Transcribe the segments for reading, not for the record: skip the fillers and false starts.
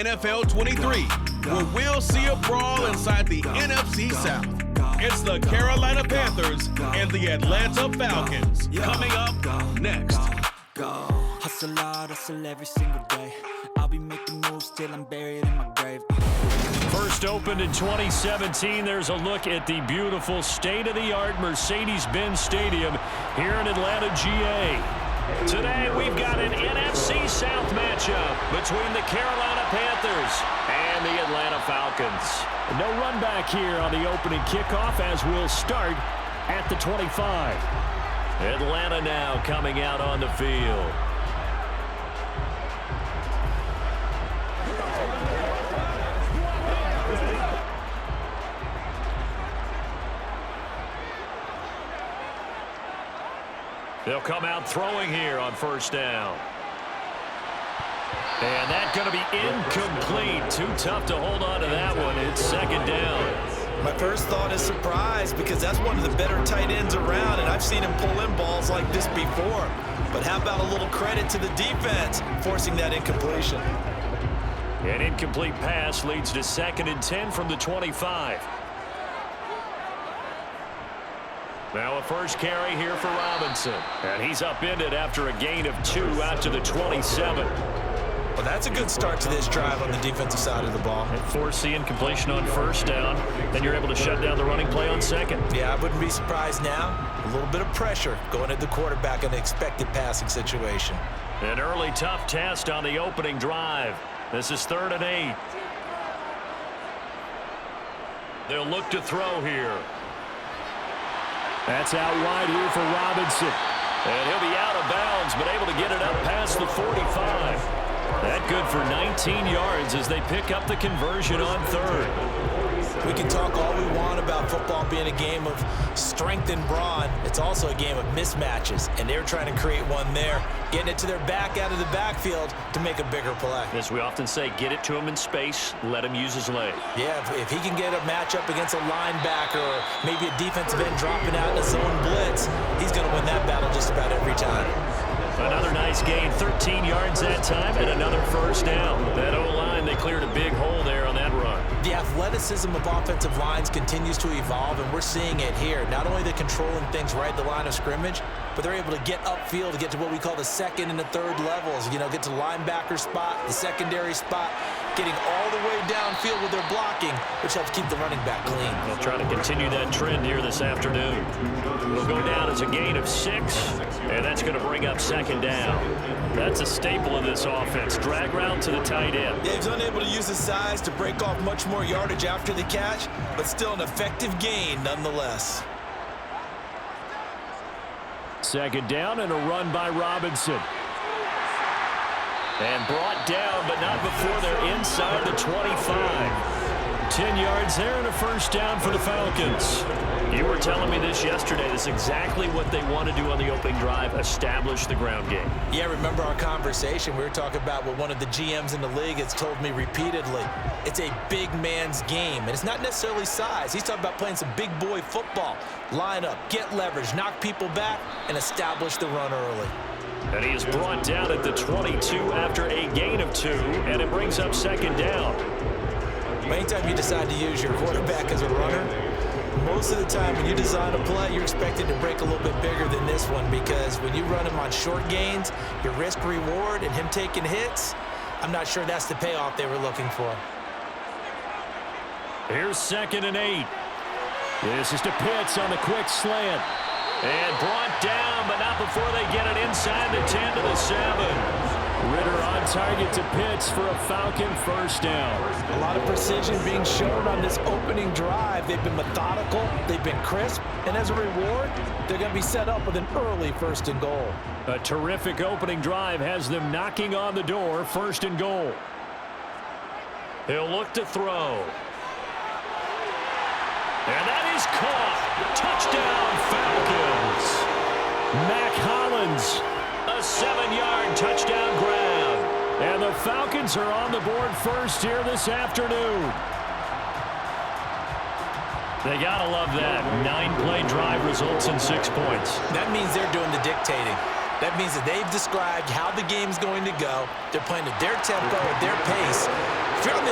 NFL 23, where we'll see a brawl inside the NFC South. It's the Carolina Panthers and the Atlanta Falcons. Coming up next. Hustle hard, hustle every single day. I'll be making moves till I'm buried in my grave. First opened in 2017, there's a look at the beautiful state-of-the-art Mercedes-Benz Stadium here in Atlanta, GA. Today, we've got an NFC South matchup between the Carolina Panthers and the Atlanta Falcons. No run back here on the opening kickoff as we'll start at the 25. Atlanta now coming out on the field. They'll come out throwing here on first down. And that's going to be incomplete. Too tough to hold on to that one. It's second down. My first thought is surprise because that's one of the better tight ends around, and I've seen him pull in balls like this before. But how about a little credit to the defense forcing that incompletion? An incomplete pass leads to 2nd and 10 from the 25. Now a first carry here for Robinson. And he's upended after a gain of 2 out to the 27. Well, that's a good start to this drive on the defensive side of the ball. And force the incompletion on first down. Then you're able to shut down the running play on second. Yeah, I wouldn't be surprised now. A little bit of pressure going at the quarterback in an expected passing situation. An early tough test on the opening drive. This is 3rd and 8. They'll look to throw here. That's out wide here for Robinson. And he'll be out of bounds, but able to get it up past the 45. That good for 19 yards as they pick up the conversion on 3rd. We can talk all we want about football being a game of strength and brawn. It's also a game of mismatches, and they're trying to create one there, getting it to their back out of the backfield to make a bigger play. As we often say, get it to him in space, let him use his leg. Yeah, if he can get a matchup against a linebacker or maybe a defensive end dropping out in a zone blitz, he's going to win that battle just about every time. Another nice gain, 13 yards that time, and another first down. That O-line, they cleared a big hole there on that run. The athleticism of offensive lines continues to evolve, and we're seeing it here. Not only they're controlling things right at the line of scrimmage, but they're able to get upfield to get to what we call the 2nd and the 3rd levels. You know, get to the linebacker spot, the secondary spot, getting all the way downfield with their blocking, which helps keep the running back clean. They'll try to continue that trend here this afternoon. Will go down as a gain of 6, and that's going to bring up 2nd down. That's a staple of this offense. Drag route to the tight end. Dave's unable to use his size to break off much more yardage after the catch, but still an effective gain nonetheless. 2nd down and a run by Robinson. And brought down, but not before they're inside the 25. 10 yards there and a first down for the Falcons. You were telling me this yesterday. This is exactly what they want to do on the opening drive, establish the ground game. Yeah, remember our conversation. We were talking about what one of the GMs in the league has told me repeatedly. It's a big man's game, and it's not necessarily size. He's talking about playing some big boy football. Line up, get leverage, knock people back, and establish the run early. And he is brought down at the 22 after a gain of 2, and it brings up 2nd down. Anytime you decide to use your quarterback as a runner, most of the time when you design a play, you're expected to break a little bit bigger than this one, because when you run him on short gains, your risk-reward and him taking hits, I'm not sure that's the payoff they were looking for. Here's 2nd and 8. This is to Pitts on the quick slant. And brought down, but not before they get it inside the 10 to the 7. Ritter on target to Pitts for a Falcon first down. A lot of precision being shown on this opening drive. They've been methodical, they've been crisp, and as a reward, they're going to be set up with an early 1st and goal. A terrific opening drive has them knocking on the door, 1st and goal. He'll look to throw. And that is caught. Touchdown, Falcons. Mac Hollins, a 7-yard touchdown grab. And the Falcons are on the board first here this afternoon. They got to love that. 9-play drive results in 6 points. That means they're doing the dictating. That means that they've described how the game's going to go. They're playing at their tempo, at their pace.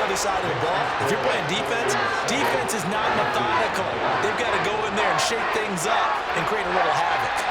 other side of the ball, if you're playing defense, defense is not methodical. They've got to go in there and shake things up and create a little havoc.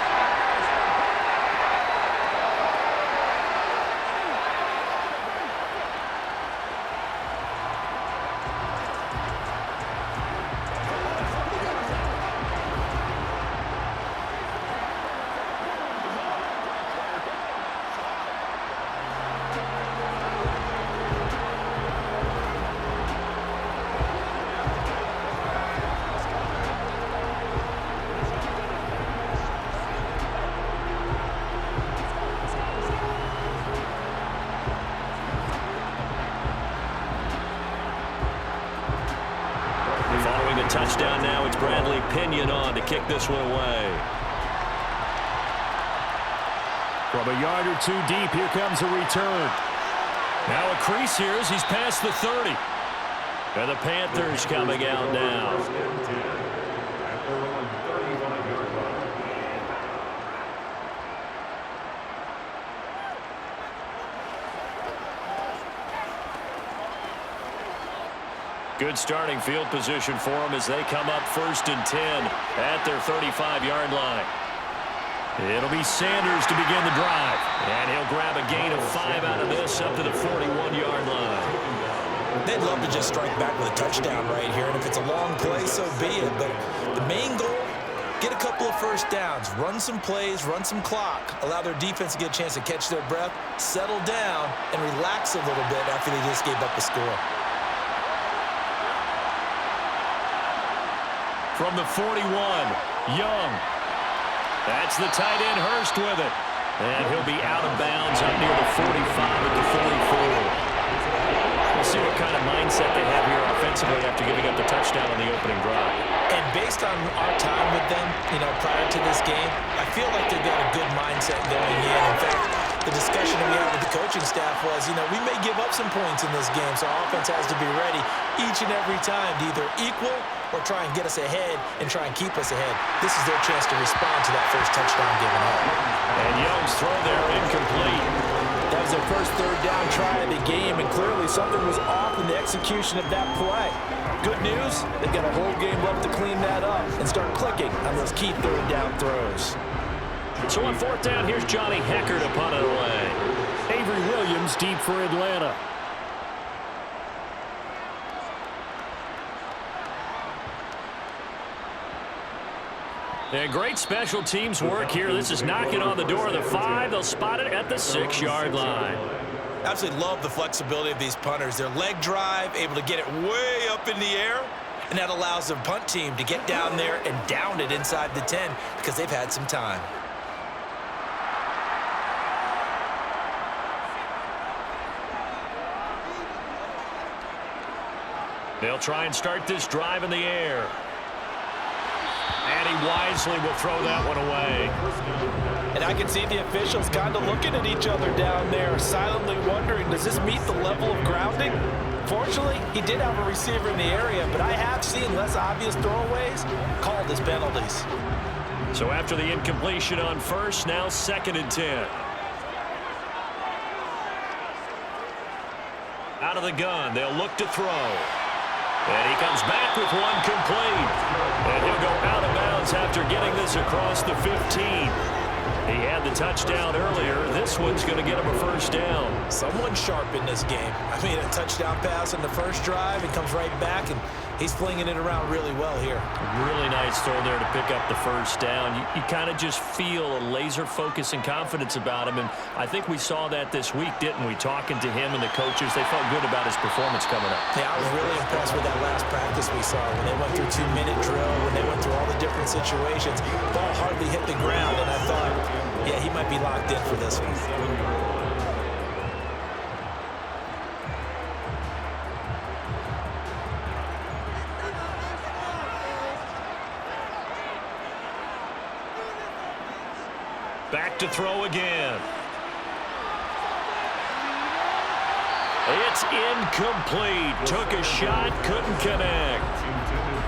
Following a touchdown now, it's Bradley Pinion on to kick this one away. From a yard or two deep, here comes a return. Now a crease here as he's past the 30. And the Panthers coming out now. Good starting field position for them as they come up 1st and 10 at their 35-yard line. It'll be Sanders to begin the drive. And he'll grab a gain of 5 out of this up to the 41-yard line. They'd love to just strike back with a touchdown right here. And if it's a long play, so be it. But the main goal, get a couple of first downs, run some plays, run some clock, allow their defense to get a chance to catch their breath, settle down, and relax a little bit after they just gave up a score. From the 41, Young. That's the tight end, Hurst with it. And he'll be out of bounds up near the 45 at the 44. We'll see what kind of mindset they have here offensively after giving up the touchdown on the opening drive. And based on our time with them, prior to this game, I feel like they've got a good mindset going in. In fact, the discussion that we had with the coaching staff was, we may give up some points in this game, so our offense has to be ready each and every time to either equal or try and get us ahead and try and keep us ahead. This is their chance to respond to that first touchdown given up. And Young's throw there incomplete. That was their first third down try of the game, and clearly something was off in the execution of that play. Good news, they've got a whole game left to clean that up and start clicking on those key third down throws. So on 4th down, here's Johnny Hecker to punt it away. Avery Williams deep for Atlanta. And great special teams work here. This is knocking on the door of the 5. They'll spot it at the 6-yard line. Absolutely love the flexibility of these punters. Their leg drive, able to get it way up in the air, and that allows their punt team to get down there and down it inside the 10 because they've had some time. They'll try and start this drive in the air. And he wisely will throw that one away. And I can see the officials kind of looking at each other down there, silently wondering, does this meet the level of grounding? Fortunately, he did have a receiver in the area, but I have seen less obvious throwaways called as penalties. So after the incompletion on 1st, now 2nd and 10. Out of the gun, they'll look to throw. And he comes back with one complete. And he'll go out of bounds after getting this across the 15. He had the touchdown earlier. This one's going to get him a first down. Someone sharp in this game. I mean, a touchdown pass on the first drive. He comes right back, and he's flinging it around really well here. Really nice throw there to pick up the first down. You kind of just feel a laser focus and confidence about him, and I think we saw that this week, didn't we? Talking to him and the coaches, they felt good about his performance coming up. Yeah, I was really impressed with that last practice we saw when they went through 2-minute drill, when they went through all the different situations. Ball hardly hit the ground, and I thought, yeah, he might be locked in for this one. Back to throw again. It's incomplete. Took a shot, couldn't connect.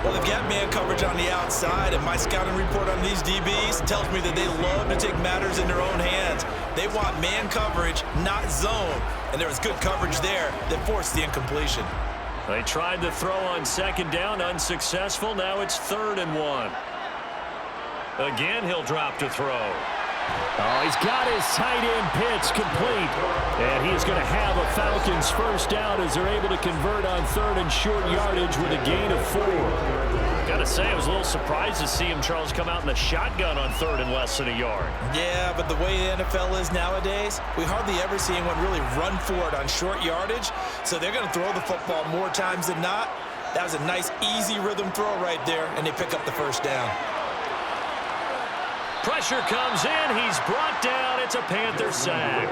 Well, they've got man coverage on the outside, and my scouting report on these DBs tells me that they love to take matters in their own hands. They want man coverage, not zone. And there was good coverage there that forced the incompletion. They tried to throw on second down, unsuccessful. Now it's 3rd and 1. Again, he'll drop to throw. Oh, he's got his tight end pitch complete. And he's going to have a Falcons first down as they're able to convert on 3rd and short yardage with a gain of 4. Got to say, I was a little surprised to see him, Charles, come out in the shotgun on 3rd and less than a yard. Yeah, but the way the NFL is nowadays, we hardly ever see anyone really run for it on short yardage. So they're going to throw the football more times than not. That was a nice, easy rhythm throw right there, and they pick up the first down. Pressure comes in. He's brought down. It's a Panther sack.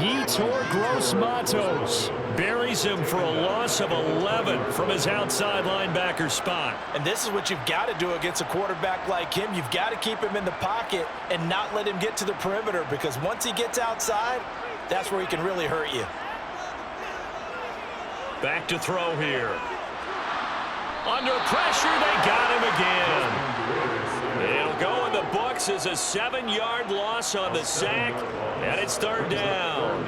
Yetur Gross-Matos buries him for a loss of 11 from his outside linebacker spot. And this is what you've got to do against a quarterback like him. You've got to keep him in the pocket and not let him get to the perimeter, because once he gets outside, that's where he can really hurt you. Back to throw here. Under pressure, they got him again. It'll go in the books as a 7-yard loss on the sack, and it's 3rd down.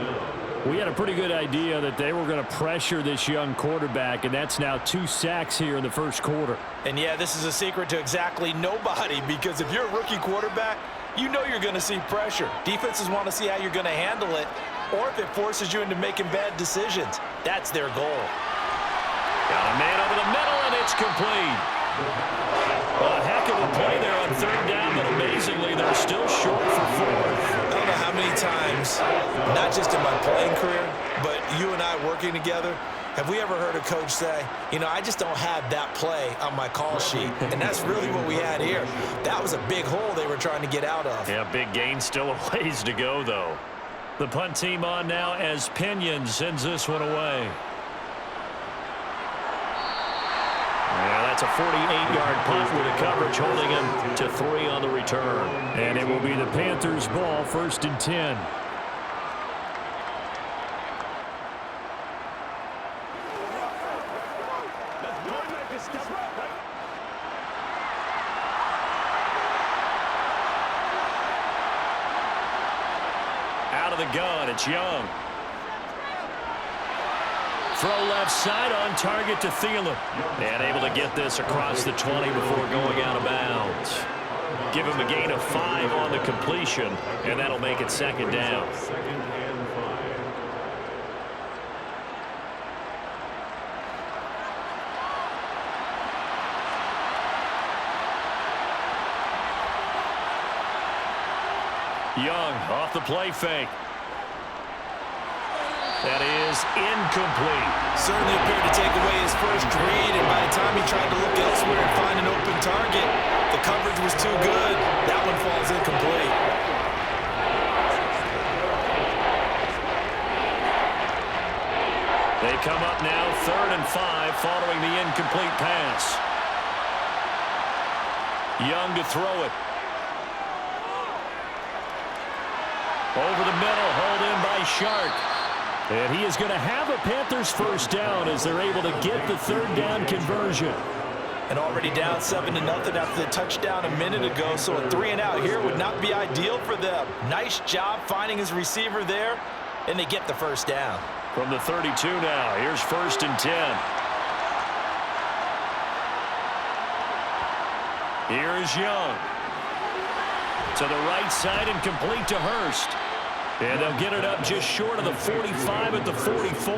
We had a pretty good idea that they were going to pressure this young quarterback, and that's now 2 sacks here in the first quarter. And, yeah, this is a secret to exactly nobody, because if you're a rookie quarterback, you know you're going to see pressure. Defenses want to see how you're going to handle it, or if it forces you into making bad decisions. That's their goal. Got a man over the middle, and it's complete. A heck of a play there on 3rd down, but amazingly, they're still short for 4th. I don't know how many times, not just in my playing career, but you and I working together, have we ever heard a coach say, you know, I just don't have that play on my call sheet? And that's really what we had here. That was a big hole they were trying to get out of. Yeah, big gain, still a ways to go, though. The punt team on now as Pinion sends this one away. Yeah, that's a 48-yard punt with a coverage holding him to 3 on the return. And it will be the Panthers' ball, 1st and 10. Out of the gun, it's Young. Throw left side on target to Thielen. And able to get this across the 20 before going out of bounds. Give him a gain of 5 on the completion, and that'll make it 2nd down. Young off the play fake. That is incomplete. Certainly appeared to take away his first read, and by the time he tried to look elsewhere and find an open target, the coverage was too good. That one falls incomplete. They come up now 3rd and 5 following the incomplete pass. Young to throw it. Over the middle, hauled in by Shark. And he is going to have a Panthers first down as they're able to get the 3rd down conversion. And already down 7-0 after the touchdown a minute ago, so a 3-and-out here would not be ideal for them. Nice job finding his receiver there, and they get the first down. From the 32 now, here's 1st and 10. Here is Young. To the right side and complete to Hurst. And they'll get it up just short of the 45 at the 44.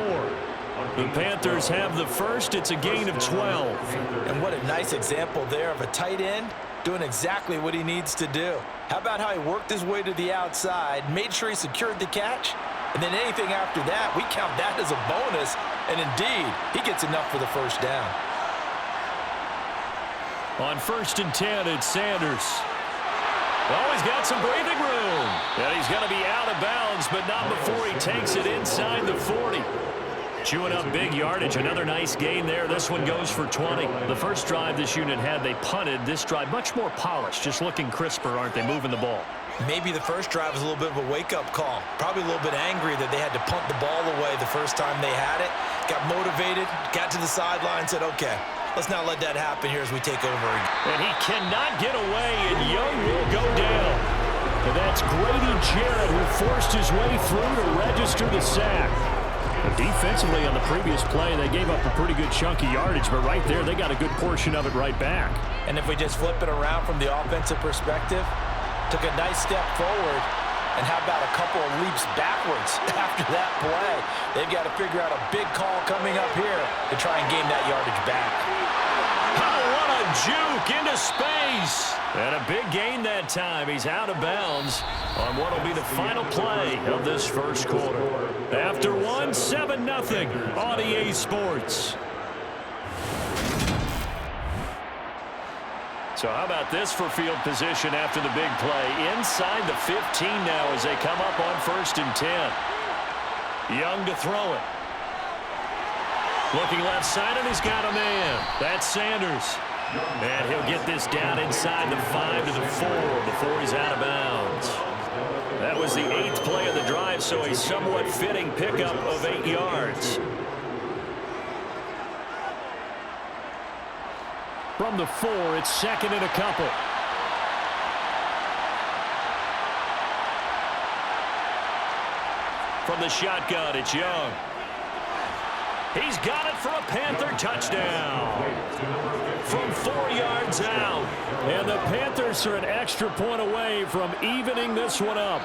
The Panthers have the first. It's a gain of 12. And what a nice example there of a tight end doing exactly what he needs to do. How about how he worked his way to the outside, made sure he secured the catch, and then anything after that, we count that as a bonus. And indeed, he gets enough for the first down. On 1st and 10, it's Sanders. Oh, he's got some breathing room. And he's going to be out of bounds, but not before he takes it inside the 40. Chewing up big yardage. Another nice gain there. This one goes for 20. The first drive this unit had, they punted. This drive, much more polished, just looking crisper, aren't they, moving the ball? Maybe the first drive was a little bit of a wake-up call. Probably a little bit angry that they had to punt the ball away the first time they had it. Got motivated, got to the sideline, said, okay, let's not let that happen here as we take over. And he cannot get away, and Young will go down. And that's Grady Jarrett who forced his way through to register the sack. Defensively on the previous play, they gave up a pretty good chunk of yardage, but right there, they got a good portion of it right back. And if we just flip it around from the offensive perspective, took a nice step forward, and how about a couple of leaps backwards after that play? They've got to figure out a big call coming up here to try and gain that yardage back. Oh, what a juke into space. And a big gain that time. He's out of bounds on what will be the final play of this first quarter. After one, 7-0 on EA Sports. So how about this for field position after the big play? Inside the 15 now as they come up on 1st and 10. Young to throw it. Looking left side, and he's got a man. That's Sanders. And he'll get this down inside the 5 to the 4 before he's out of bounds. That was the 8th play of the drive, so a somewhat fitting pickup of 8 yards. From the 4, it's 2nd and a couple. From the shotgun, it's Young. He's got it for a Panther touchdown. From 4 yards out. And the Panthers are an extra point away from evening this one up.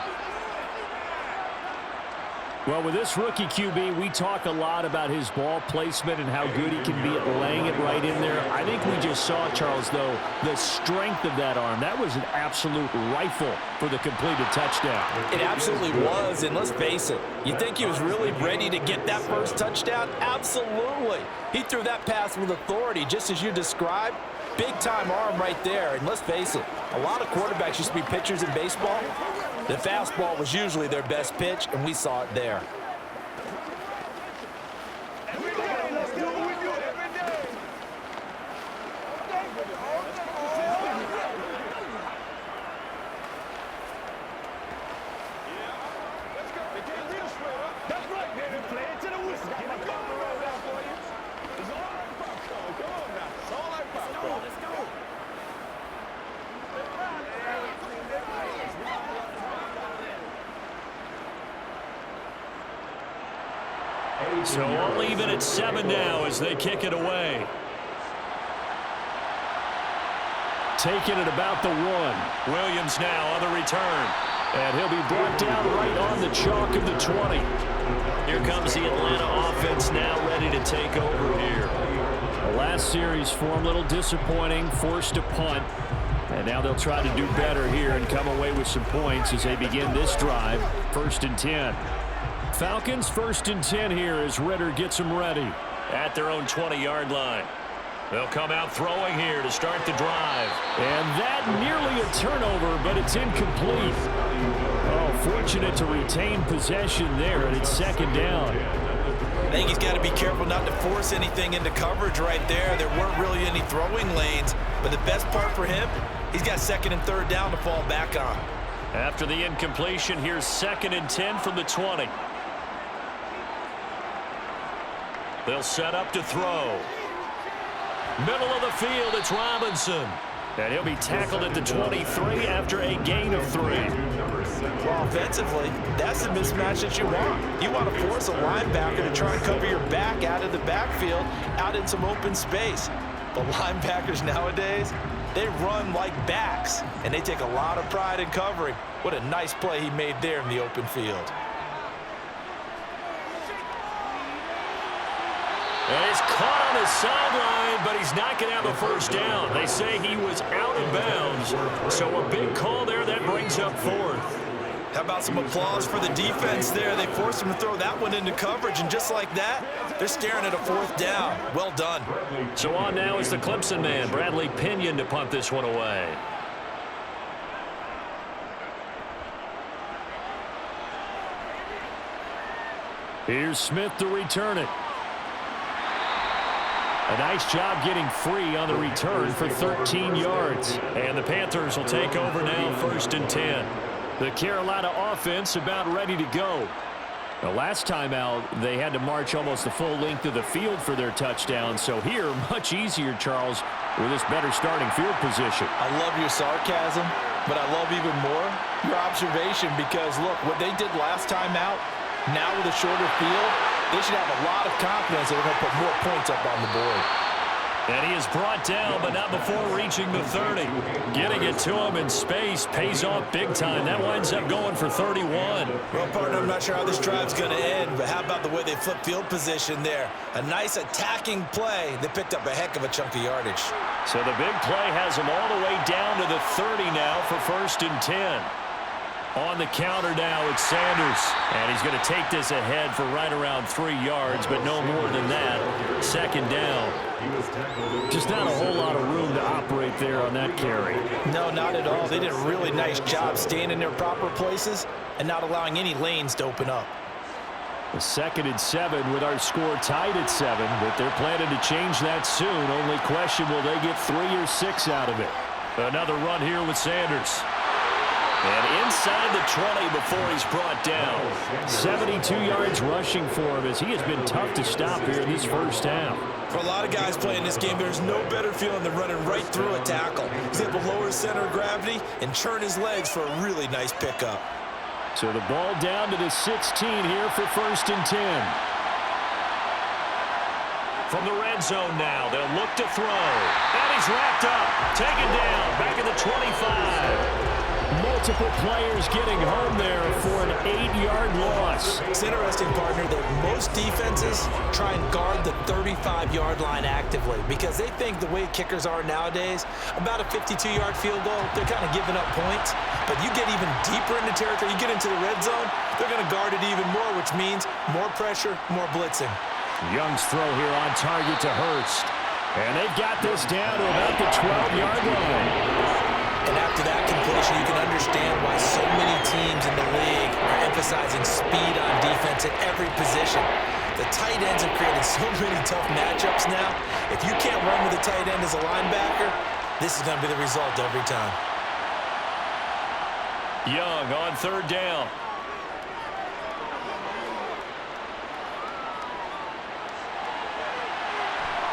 Well, with this rookie QB, we talk a lot about his ball placement and how good he can be at laying it right in there. I think we just saw, Charles, though, the strength of that arm. That was an absolute rifle for the completed touchdown. It absolutely was, and let's face it, you think he was really ready to get that first touchdown? Absolutely. He threw that pass with authority, just as you described. Big-time arm right there, and let's face it, a lot of quarterbacks used to be pitchers in baseball. The fastball was usually their best pitch, and we saw it there. So all even at 7 now as they kick it away. Taking it about the 1. Williams now on the return. And he'll be brought down right on the chalk of the 20. Here comes the Atlanta offense now ready to take over here. The last series for him, a little disappointing, forced a punt. And now they'll try to do better here and come away with some points as they begin this drive. 1st and 10. Falcons 1st and 10 here as Ritter gets them ready at their own 20-yard line. They'll come out throwing here to start the drive. And that nearly a turnover, but it's incomplete. Oh, fortunate to retain possession there, and it's 2nd down. I think he's got to be careful not to force anything into coverage right there. There weren't really any throwing lanes, but the best part for him, he's got 2nd and 3rd down to fall back on. After the incompletion, here's 2nd and 10 from the 20. They'll set up to throw. Middle of the field, it's Robinson. And he'll be tackled at the 23 after a gain of 3. Well, offensively, that's the mismatch that you want. You want to force a linebacker to try and cover your back out of the backfield, out in some open space. But linebackers nowadays, they run like backs, and they take a lot of pride in covering. What a nice play he made there in the open field. And he's caught on the sideline, but he's not going to have a 1st down. They say he was out of bounds. So a big call there that brings up 4th. How about some applause for the defense there? They forced him to throw that one into coverage, and just like that, they're staring at a 4th down. Well done. So on now is the Clemson man, Bradley Pinion, to punt this one away. Here's Smith to return it. A nice job getting free on the return for 13 yards. And the Panthers will take over now, 1st and 10. The Carolina offense about ready to go. The last time out, they had to march almost the full length of the field for their touchdown. So here, much easier, Charles, with this better starting field position. I love your sarcasm, but I love even more your observation because, look, what they did last time out, now with a shorter field, they should have a lot of confidence that they're going to put more points up on the board. And he is brought down, but not before reaching the 30. Getting it to him in space pays off big time. That winds up going for 31. Well, partner, I'm not sure how this drive's going to end, but how about the way they flip field position there? A nice attacking play. They picked up a heck of a chunk of yardage. So the big play has him all the way down to the 30 now for 1st and 10. On the counter now, it's Sanders. And he's going to take this ahead for right around 3 yards, but no more than that. 2nd down. Just not a whole lot of room to operate there on that carry. No, not at all. They did a really nice job staying in their proper places and not allowing any lanes to open up. 2nd and 7 with our score tied at 7, but they're planning to change that soon. Only question, will they get 3 or 6 out of it? Another run here with Sanders. And inside the 20 before he's brought down. 72 yards rushing for him as he has been tough to stop here in this first half. For a lot of guys playing this game, there's no better feeling than running right through a tackle. He's able to lower his center of gravity and churn his legs for a really nice pickup. So the ball down to the 16 here for 1st and 10. From the red zone now, they'll look to throw. And he's wrapped up, taken down, back at the 25. Multiple players getting home there for an 8-yard loss. It's interesting, partner, that most defenses try and guard the 35-yard line actively because they think the way kickers are nowadays, about a 52-yard field goal, they're kind of giving up points. But you get even deeper into territory, you get into the red zone, they're going to guard it even more, which means more pressure, more blitzing. Young's throw here on target to Hurst. And they've got this down to about the 12-yard line. And after that completion, you can understand why so many teams in the league are emphasizing speed on defense at every position. The tight ends have created so many tough matchups now. If you can't run with a tight end as a linebacker, this is going to be the result every time. Young on 3rd down.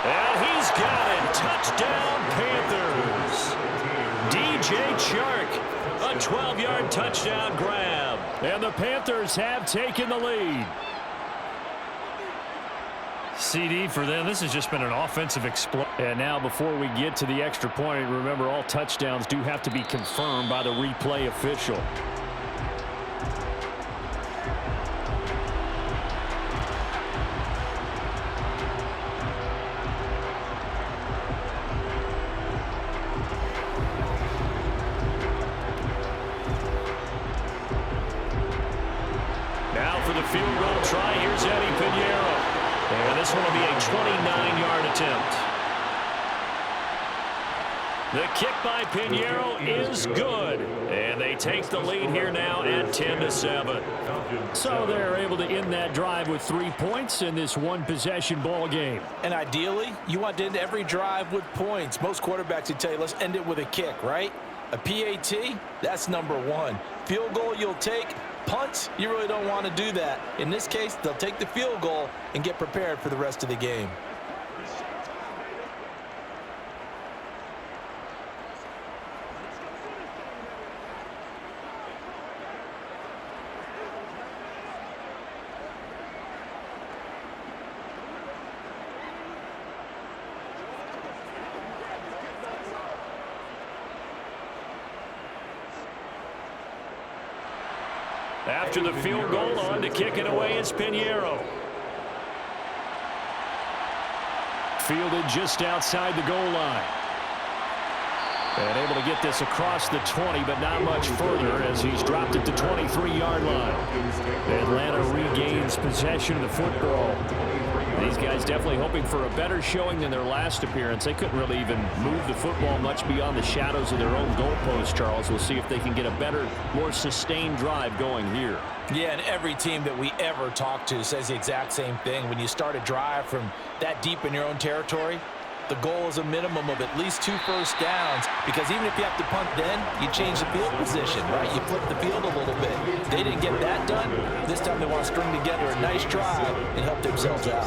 And he's got it. Touchdown, Panthers. DJ Chark, a 12-yard touchdown grab. And the Panthers have taken the lead. CD for them. This has just been an offensive explosion. And now before we get to the extra point, remember all touchdowns do have to be confirmed by the replay official. For the field goal try, here's Eddie Pinheiro. And this one will be a 29-yard attempt. The kick by Pinheiro is good. And they take the lead here now at 10-7. So they're able to end that drive with 3 points in this one-possession ball game. And ideally, you want to end every drive with points. Most quarterbacks would tell you, let's end it with a kick, right? A PAT, that's number 1. Field goal you'll take. Punts, you really don't want to do that. In this case, they'll take the field goal and get prepared for the rest of the game. After the field goal, on to kick it away is Pinheiro. Fielded just outside the goal line. And able to get this across the 20, but not much further as he's dropped at the 23-yard line. Atlanta regains possession of the football. These guys definitely hoping for a better showing than their last appearance. They couldn't really even move the football much beyond the shadows of their own goalpost, Charles. We'll see if they can get a better, more sustained drive going here. Yeah, and every team that we ever talk to says the exact same thing. When you start a drive from that deep in your own territory, the goal is a minimum of at least 2 first downs, because even if you have to punt then, you change the field position, right? You flip the field a little bit. They didn't get that done. This time they want to string together a nice drive and help themselves out.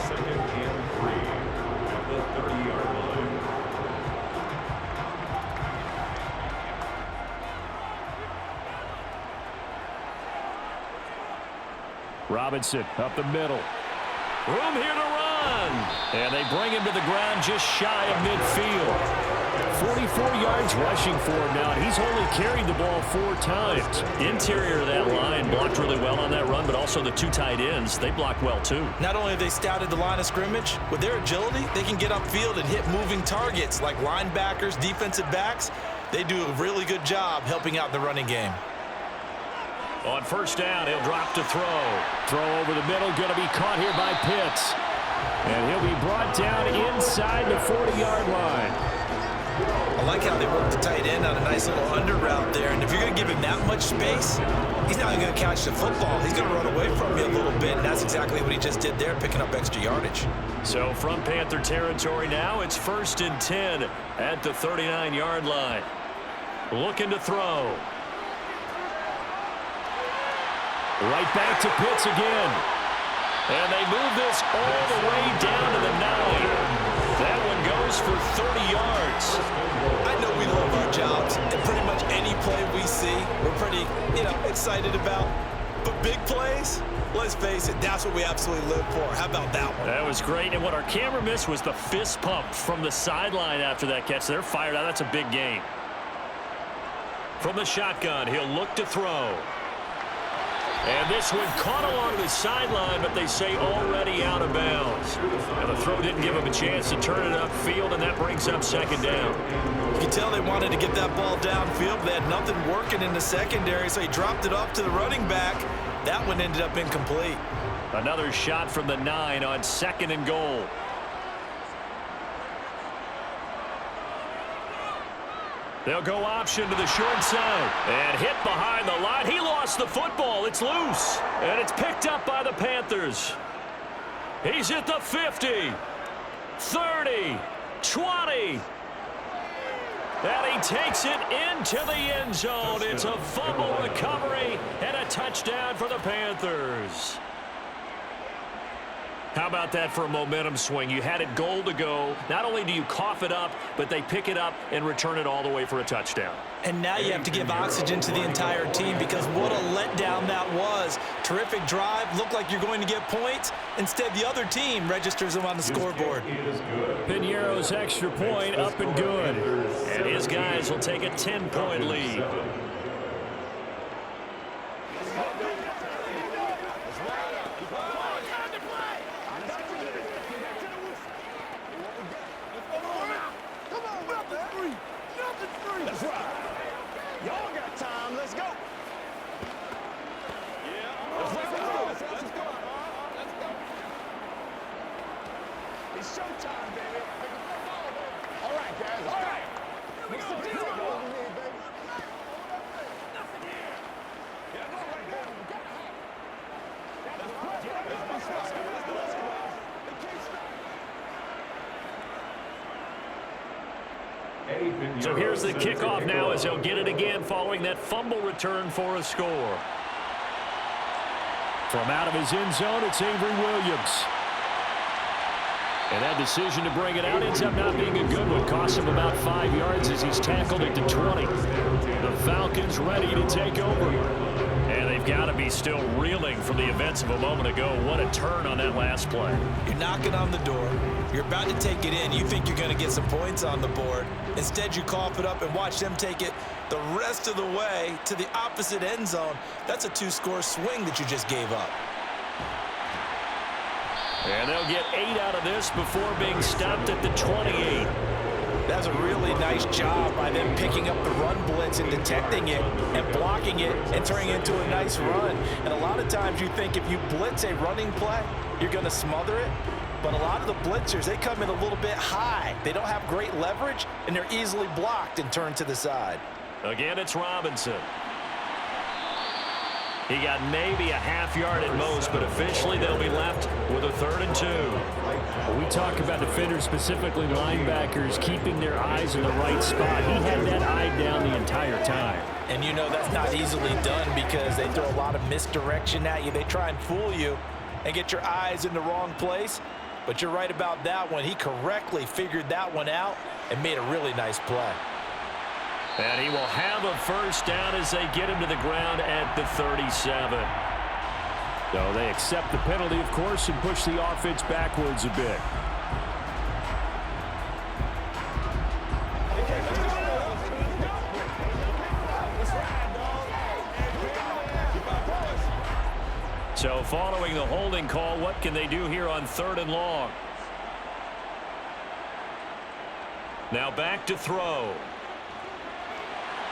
Robinson up the middle. Room here to run. And they bring him to the ground just shy of midfield. 44 yards rushing for him now, and he's only carried the ball 4 times. Interior of that line blocked really well on that run, but also the 2 tight ends, they blocked well too. Not only have they scouted the line of scrimmage, with their agility, they can get upfield and hit moving targets like linebackers, defensive backs. They do a really good job helping out the running game. On first down, he'll drop to throw. Throw over the middle, going to be caught here by Pitts. And he'll be brought down inside the 40-yard line. I like how they work the tight end on a nice little under route there. And if you're going to give him that much space, he's not going to catch the football. He's going to run away from you a little bit, and that's exactly what he just did there, picking up extra yardage. So from Panther territory now, it's 1st and 10 at the 39-yard line. Looking to throw. Right back to Pitts again. And they move this all the way down to the 9. That one goes for 30 yards. I know we love our jobs, and pretty much any play we see, we're pretty, excited about. But big plays, let's face it, that's what we absolutely live for. How about that one? That was great, and what our camera missed was the fist pump from the sideline after that catch. They're fired out. That's a big gain. From the shotgun, he'll look to throw. And this one caught along the sideline, but they say already out of bounds. And the throw didn't give him a chance to turn it upfield, and that brings up 2nd down. You can tell they wanted to get that ball downfield, but they had nothing working in the secondary, so he dropped it up to the running back. That one ended up incomplete. Another shot from the 9 on 2nd and goal. They'll go option to the short side. And hit behind the line. He lost the football. It's loose. And it's picked up by the Panthers. He's at the 50. 30. 20. And he takes it into the end zone. It's a fumble recovery and a touchdown for the Panthers. How about that for a momentum swing? You had it goal to go. Not only do you cough it up, but they pick it up and return it all the way for a touchdown. And now you have to give oxygen to the entire team, because what a letdown that was. Terrific drive. Looked like you're going to get points. Instead, the other team registers them on the scoreboard. Piñeiro's extra point up and good. And his guys will take a 10-point lead. So here's the kickoff now as he'll get it again following that fumble return for a score. From out of his end zone, it's Avery Williams. And that decision to bring it out ends up not being a good one. Costs him about 5 yards as he's tackled it to 20. The Falcons ready to take over. And they've got to be still reeling from the events of a moment ago. What a turn on that last play. You're knocking on the door. You're about to take it in. You think you're going to get some points on the board. Instead, you cough it up and watch them take it the rest of the way to the opposite end zone. That's a 2-score swing that you just gave up. And they'll get 8 out of this before being stopped at the 28. That's a really nice job by them picking up the run blitz and detecting it and blocking it and turning it into a nice run. And a lot of times you think if you blitz a running play, you're going to smother it. But a lot of the blitzers, they come in a little bit high. They don't have great leverage, and they're easily blocked and turned to the side. Again, it's Robinson. He got maybe a half yard at most, but officially they'll be left with a 3rd and 2. When we talk about defenders, specifically linebackers, keeping their eyes in the right spot. He had that eye down the entire time. And you know that's not easily done because they throw a lot of misdirection at you. They try and fool you and get your eyes in the wrong place. But you're right about that one. He correctly figured that one out and made a really nice play. And he will have a 1st down as they get him to the ground at the 37. So they accept the penalty, of course, and push the offense backwards a bit. So following the holding call, what can they do here on 3rd and long? Now back to throw.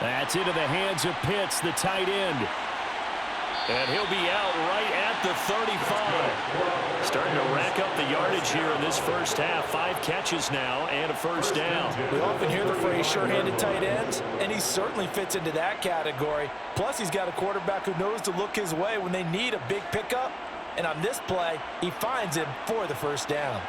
That's into the hands of Pitts, the tight end. And he'll be out right at the 35. Starting to rack up the yardage here in this first half. 5 catches now and a first down. We often hear the phrase sure-handed tight ends, and he certainly fits into that category. Plus, he's got a quarterback who knows to look his way when they need a big pickup. And on this play, he finds him for the first down.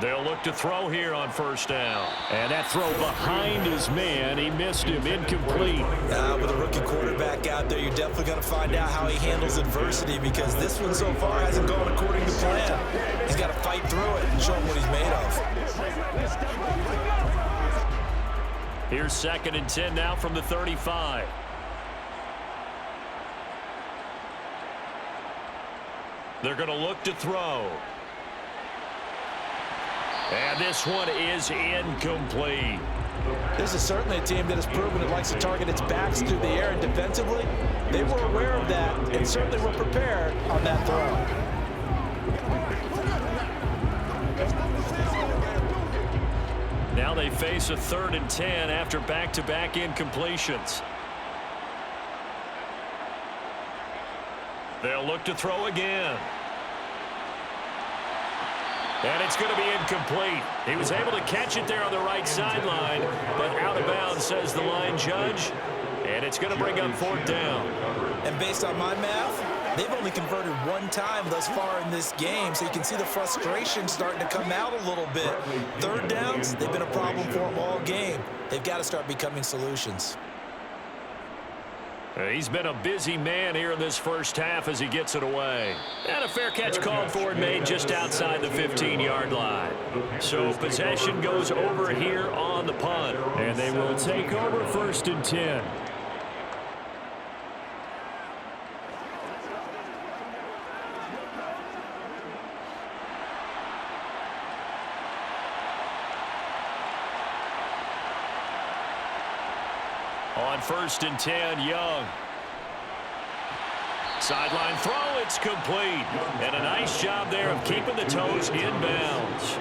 They'll look to throw here on first down. And that throw behind his man. He missed him. Incomplete. With a rookie quarterback out there, you're definitely going to find out how he handles adversity, because this one so far hasn't gone according to plan. He's got to fight through it and show him what he's made of. Here's 2nd and 10 now from the 35. They're going to look to throw. And this one is incomplete. This is certainly a team that has proven it likes to target its backs through the air, and defensively, they were aware of that and certainly were prepared on that throw. Now they face a 3rd and 10 after back-to-back incompletions. They'll look to throw again. And it's going to be incomplete. He was able to catch it there on the right sideline, but out of bounds, says the line judge. And it's going to bring up 4th down. And based on my math, they've only converted 1 time thus far in this game, so you can see the frustration starting to come out a little bit. 3rd downs, they've been a problem for them all game. They've got to start becoming solutions. He's been a busy man here in this first half as he gets it away. And a fair catch called for and made just outside the 15-yard line. So possession goes over here on the punt. And they will take over 1st and 10. On 1st and 10, Young. Sideline throw, it's complete. And a nice job there of keeping the toes inbounds.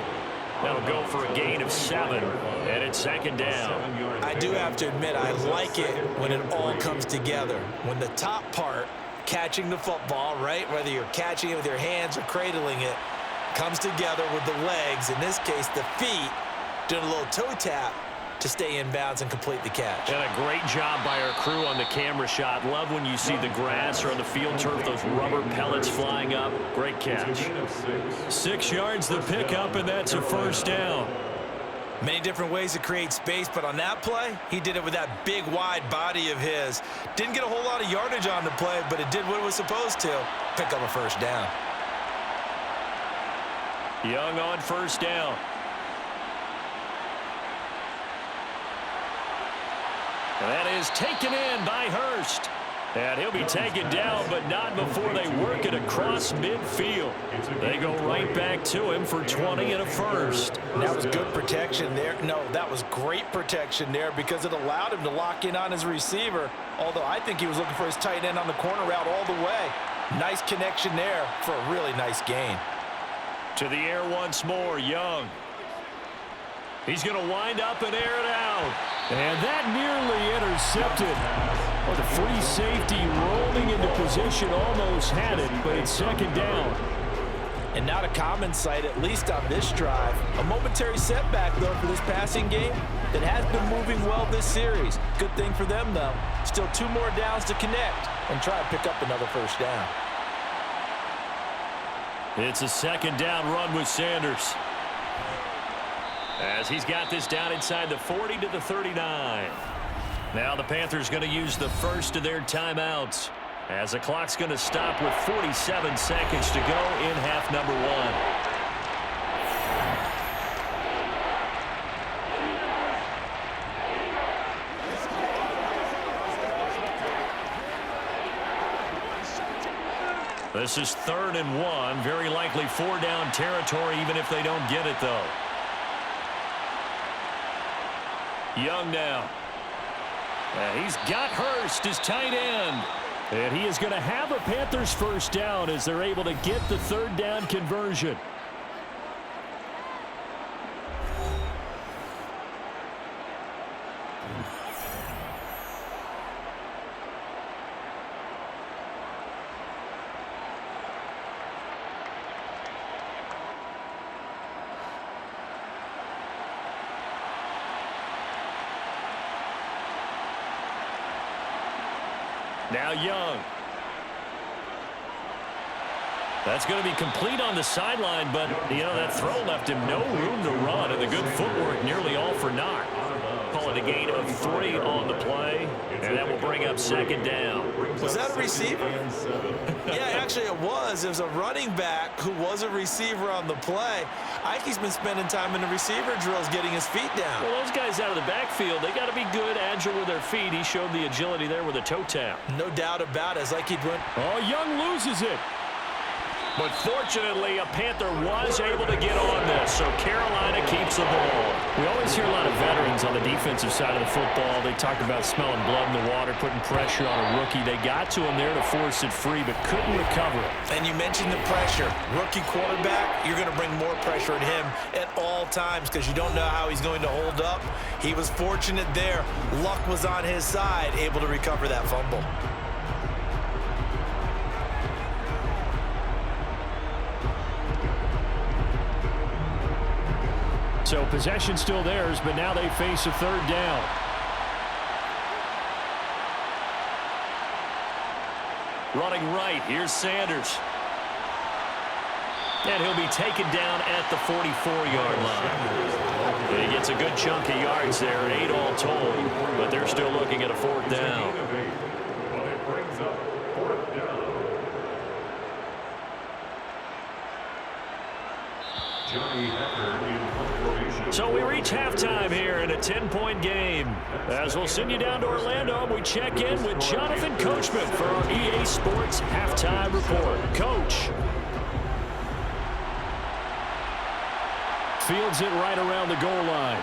That'll go for a gain of 7, and it's 2nd down. I do have to admit, I like it when it all comes together. When the top part, catching the football, right, whether you're catching it with your hands or cradling it, comes together with the legs, in this case the feet, doing a little toe tap to stay in bounds and complete the catch. And a great job by our crew on the camera shot. Love when you see the grass or on the field turf, those rubber pellets flying up. Great catch. 6 yards the pickup, and that's a first down. Many different ways to create space, but on that play, he did it with that big, wide body of his. Didn't get a whole lot of yardage on the play, but it did what it was supposed to. Pick up a first down. Young on first down. And that is taken in by Hurst. And he'll be taken down, but not before they work it across midfield. They go right back to him for 20 and a first. That was good protection there. No, that was great protection there because it allowed him to lock in on his receiver, although I think he was looking for his tight end on the corner route all the way. Nice connection there for a really nice gain. To the air once more, Young. He's going to wind up and air it out. And that nearly intercepted. Well, the free safety rolling into position almost had it, but it's 2nd down. And not a common sight, at least on this drive. A momentary setback, though, for this passing game that has been moving well this series. Good thing for them, though. Still 2 more downs to connect and try to pick up another first down. It's a second down run with Sanders. As he's got this down inside the 40 to the 39. Now the Panthers going to use the first of their timeouts, as the clock's going to stop with 47 seconds to go in half number 1. This is 3rd and 1. Very likely 4-down territory, even if they don't get it, though. Young now. He's got Hurst, his tight end. And he is going to have a Panthers first down as they're able to get the 3rd down conversion. Now Young. That's going to be complete on the sideline, but, you know, that throw left him no room to run, and the good footwork nearly all for naught. Call it a gain of 3 on the play, and that will bring up 2nd down. Was that a receiver? Yeah, actually it was. It was a running back who was a receiver on the play. Ike's been spending time in the receiver drills getting his feet down. Well, those guys out of the backfield, they got to be good, agile with their feet. He showed the agility there with a toe tap. No doubt about it. It's like he'd went. Oh, Young loses it. But fortunately, a Panther was able to get on this, so Carolina keeps the ball. We always hear a lot of veterans on the defensive side of the football. They talk about smelling blood in the water, putting pressure on a rookie. They got to him there to force it free, but couldn't recover it. And you mentioned the pressure. Rookie quarterback, you're going to bring more pressure at him at all times because you don't know how he's going to hold up. He was fortunate there. Luck was on his side, able to recover that fumble. So possession still theirs, but now they face a 3rd down. Running right, here's Sanders. And he'll be taken down at the 44-yard line. And he gets a good chunk of yards there, 8 all told, but they're still looking at a 4th down. So we reach halftime here in a 10-point game. As we'll send you down to Orlando, we check in with Jonathan Coachman for our EA Sports Halftime Report. Coach. Fields it right around the goal line.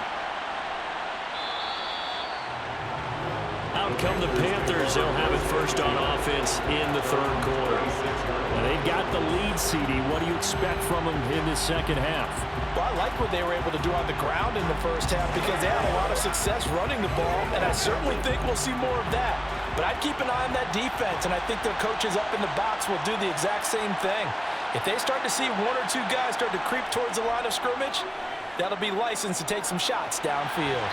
Out come the Panthers. They'll have it first on offense in the 3rd quarter. They've got the lead, CD. What do you expect from them in this 2nd half? Well, I like what they were able to do on the ground in the first half because they had a lot of success running the ball, and I certainly think we'll see more of that. But I'd keep an eye on that defense, and I think their coaches up in the box will do the exact same thing. If they start to see 1 or 2 guys start to creep towards the line of scrimmage, that'll be licensed to take some shots downfield.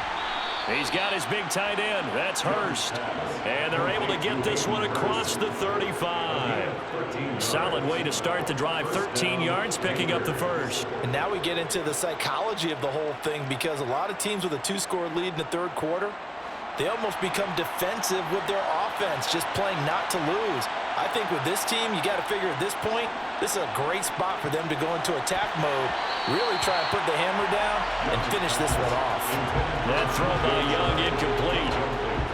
He's got his big tight end. That's Hurst. And they're able to get this one across the 35. Solid way to start the drive. 13 yards, picking up the first. And now we get into the psychology of the whole thing because a lot of teams with a 2-score lead in the 3rd quarter, they almost become defensive with their offense, just playing not to lose. I think with this team, you got to figure at this point, this is a great spot for them to go into attack mode, really try and put the hammer down and finish this one off. That throw by Young incomplete.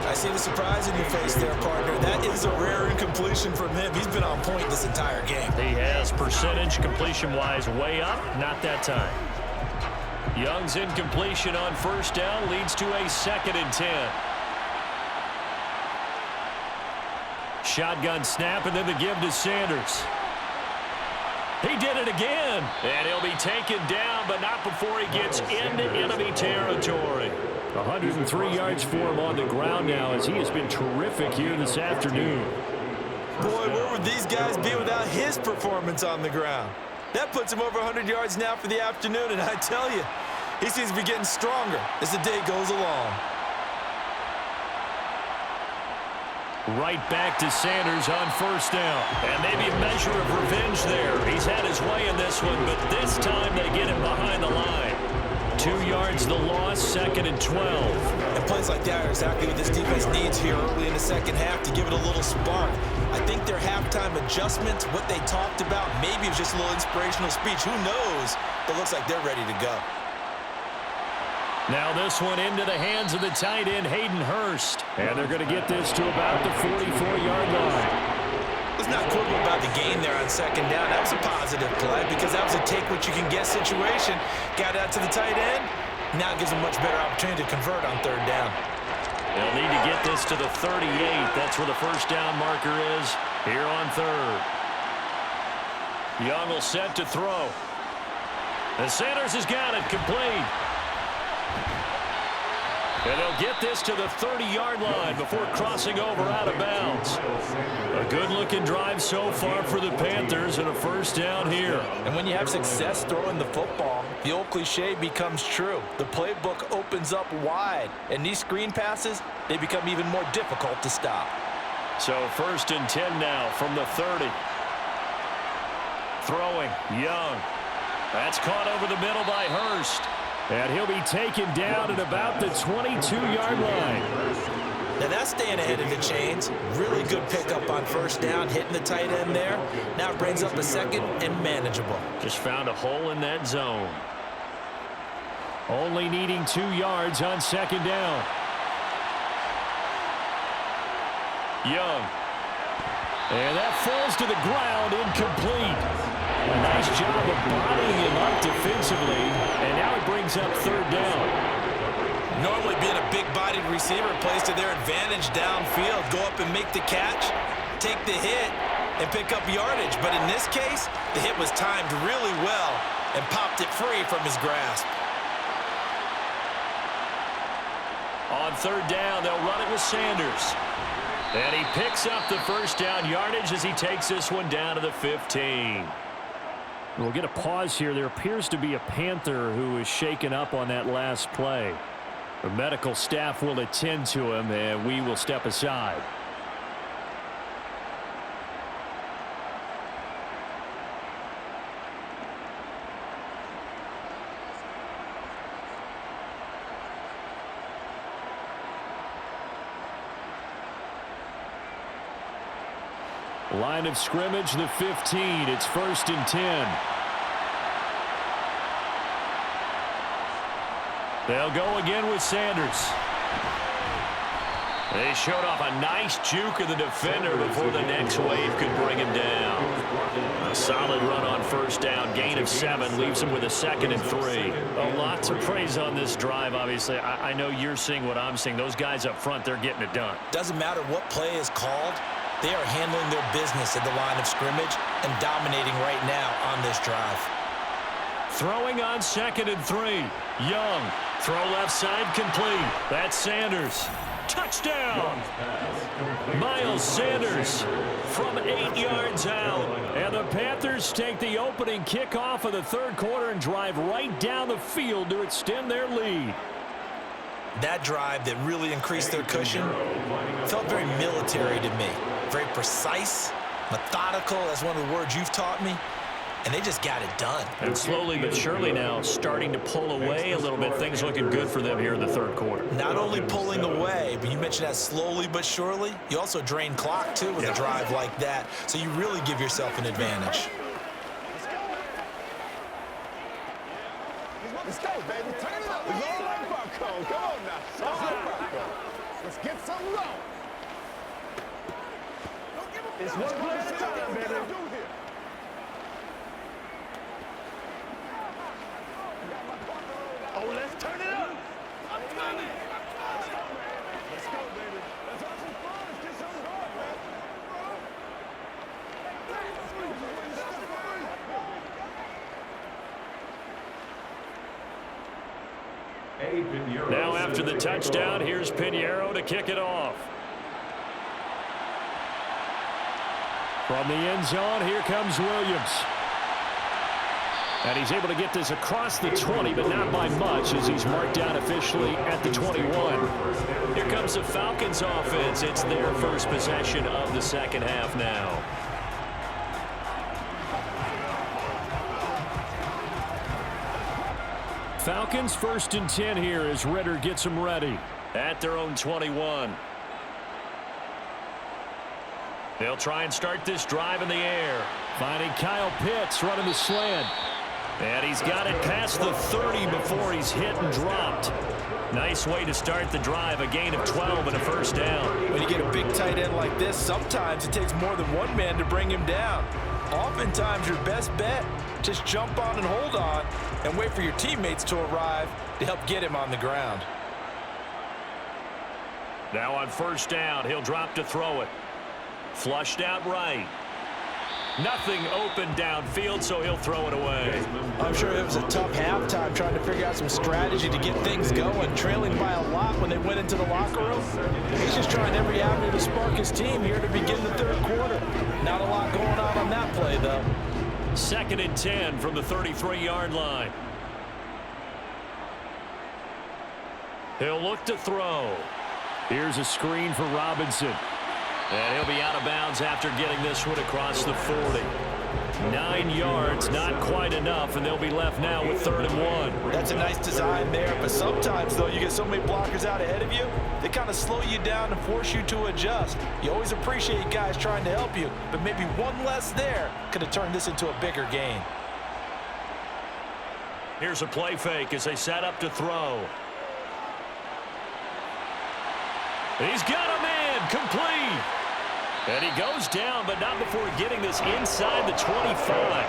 I see the surprise in your face there, partner. That is a rare incompletion from him. He's been on point this entire game. He has percentage completion-wise way up, not that time. Young's incompletion on first down leads to a 2nd and 10. Shotgun snap, and then the give to Sanders. He did it again, and he'll be taken down, but not before he gets into enemy territory. 103 yards for him on the ground now, as he has been terrific here this afternoon. Boy, where would these guys be without his performance on the ground? That puts him over 100 yards now for the afternoon, and I tell you, he seems to be getting stronger as the day goes along. Right back to Sanders on first down. And maybe a measure of revenge there. He's had his way in this one, but this time they get him behind the line. 2 yards the loss, 2nd and 12. And plays like that are exactly what this defense needs here early in the second half to give it a little spark. I think their halftime adjustments, what they talked about, maybe it was just a little inspirational speech. Who knows? But it looks like they're ready to go. Now this one into the hands of the tight end, Hayden Hurst. And they're going to get this to about the 44-yard line. Let's not quibble about the gain there on second down. That was a positive play because that was a take-what-you-can-get situation. Got out to the tight end. Now it gives them a much better opportunity to convert on third down. They'll need to get this to the 38. That's where the first down marker is here on third. Young will set to throw. And Sanders has got it complete. And they'll get this to the 30-yard line before crossing over out of bounds. A good-looking drive so far for the Panthers and a first down here. And when you have success throwing the football, the old cliche becomes true. The playbook opens up wide, and these screen passes, they become even more difficult to stop. So 1st and 10 now from the 30. Throwing, Young. That's caught over the middle by Hurst. And he'll be taken down at about the 22-yard line. Now that's staying ahead of the chains. Really good pickup on first down, hitting the tight end there. Now it brings up a second and manageable. Just found a hole in that zone. Only needing 2 yards on second down. Young. And that falls to the ground, incomplete. A nice job of bodying him up defensively, and now it brings up third down. Normally being a big-bodied receiver plays to their advantage downfield. Go up and make the catch, take the hit, and pick up yardage. But in this case, the hit was timed really well and popped it free from his grasp. On third down, they'll run it with Sanders. And he picks up the first down yardage as he takes this one down to the 15. We'll get a pause here. There appears to be a Panther who is shaken up on that last play. The medical staff will attend to him, and we will step aside. Line of scrimmage, the 15. It's 1st and 10. They'll go again with Sanders. They showed off a nice juke of the defender before the next wave could bring him down. A solid run on first down, gain of 7, leaves him with a 2nd and 3. A lot to praise on this drive, obviously. I know you're seeing what I'm seeing. Those guys up front, they're getting it done. Doesn't matter what play is called. They are handling their business at the line of scrimmage and dominating right now on this drive. Throwing on 2nd and 3. Young. Throw left side complete. That's Sanders. Touchdown! Miles Sanders from 8 yards out. And the Panthers take the opening kickoff of the third quarter and drive right down the field to extend their lead. That drive that really increased their cushion felt very military to me. Very precise, methodical, that's one of the words you've taught me. And they just got it done. And slowly but surely now starting to pull away a little bit. Things looking good for them here in the third quarter. Not only pulling away, but you mentioned that slowly but surely. You also drain clock, too, with a drive like that. So you really give yourself an advantage. Let's go, baby. Turn it up. It's all right, Falcons. Come on now. It's all right, Falcons. Let's get some low. It's one play at a time, baby. Oh, let's turn it up. I'm coming. Let's go, baby. Let's have some fun. Let's get some fun, man. Now after the touchdown, here's Pinheiro to kick it off. From the end zone, here comes Williams. And he's able to get this across the 20, but not by much as he's marked down officially at the 21. Here comes comes the Falcons offense. It's their first possession of the second half now. Falcons 1st and 10 here as Ritter gets them ready at their own 21. They'll try and start this drive in the air. Finding Kyle Pitts running the slant. And he's got it past the 30 before he's hit and dropped. Nice way to start the drive, a gain of 12 and a first down. When you get a big tight end like this, sometimes it takes more than one man to bring him down. Oftentimes, your best bet, just jump on and hold on and wait for your teammates to arrive to help get him on the ground. Now on first down, he'll drop to throw it. Flushed out right. Nothing open downfield, so he'll throw it away. I'm sure it was a tough halftime trying to figure out some strategy to get things going, trailing by a lot when they went into the locker room. He's just trying every avenue to spark his team here to begin the third quarter. Not a lot going on that play, though. 2nd and 10 from the 33-yard line. He'll look to throw. Here's a screen for Robinson. And he'll be out of bounds after getting this one across the 40. 9 yards, not quite enough, and they'll be left now with 3rd and 1. That's a nice design there, but sometimes, though, you get so many blockers out ahead of you, they kind of slow you down and force you to adjust. You always appreciate guys trying to help you, but maybe one less there could have turned this into a bigger gain. Here's a play fake as they set up to throw. He's got a man, complete. And he goes down, but not before getting this inside the 25.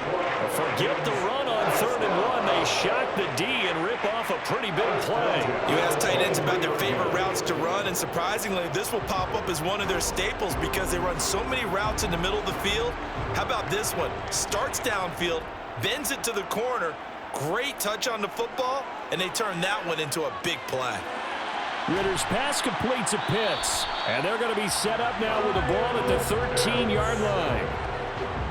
Forget the run on 3rd and 1. They shock the D and rip off a pretty big play. You ask tight ends about their favorite routes to run, and surprisingly, this will pop up as one of their staples because they run so many routes in the middle of the field. How about this one? Starts downfield, bends it to the corner, great touch on the football, and they turn that one into a big play. Ritter's pass completes a Pitts, and they're going to be set up now with the ball at the 13-yard line.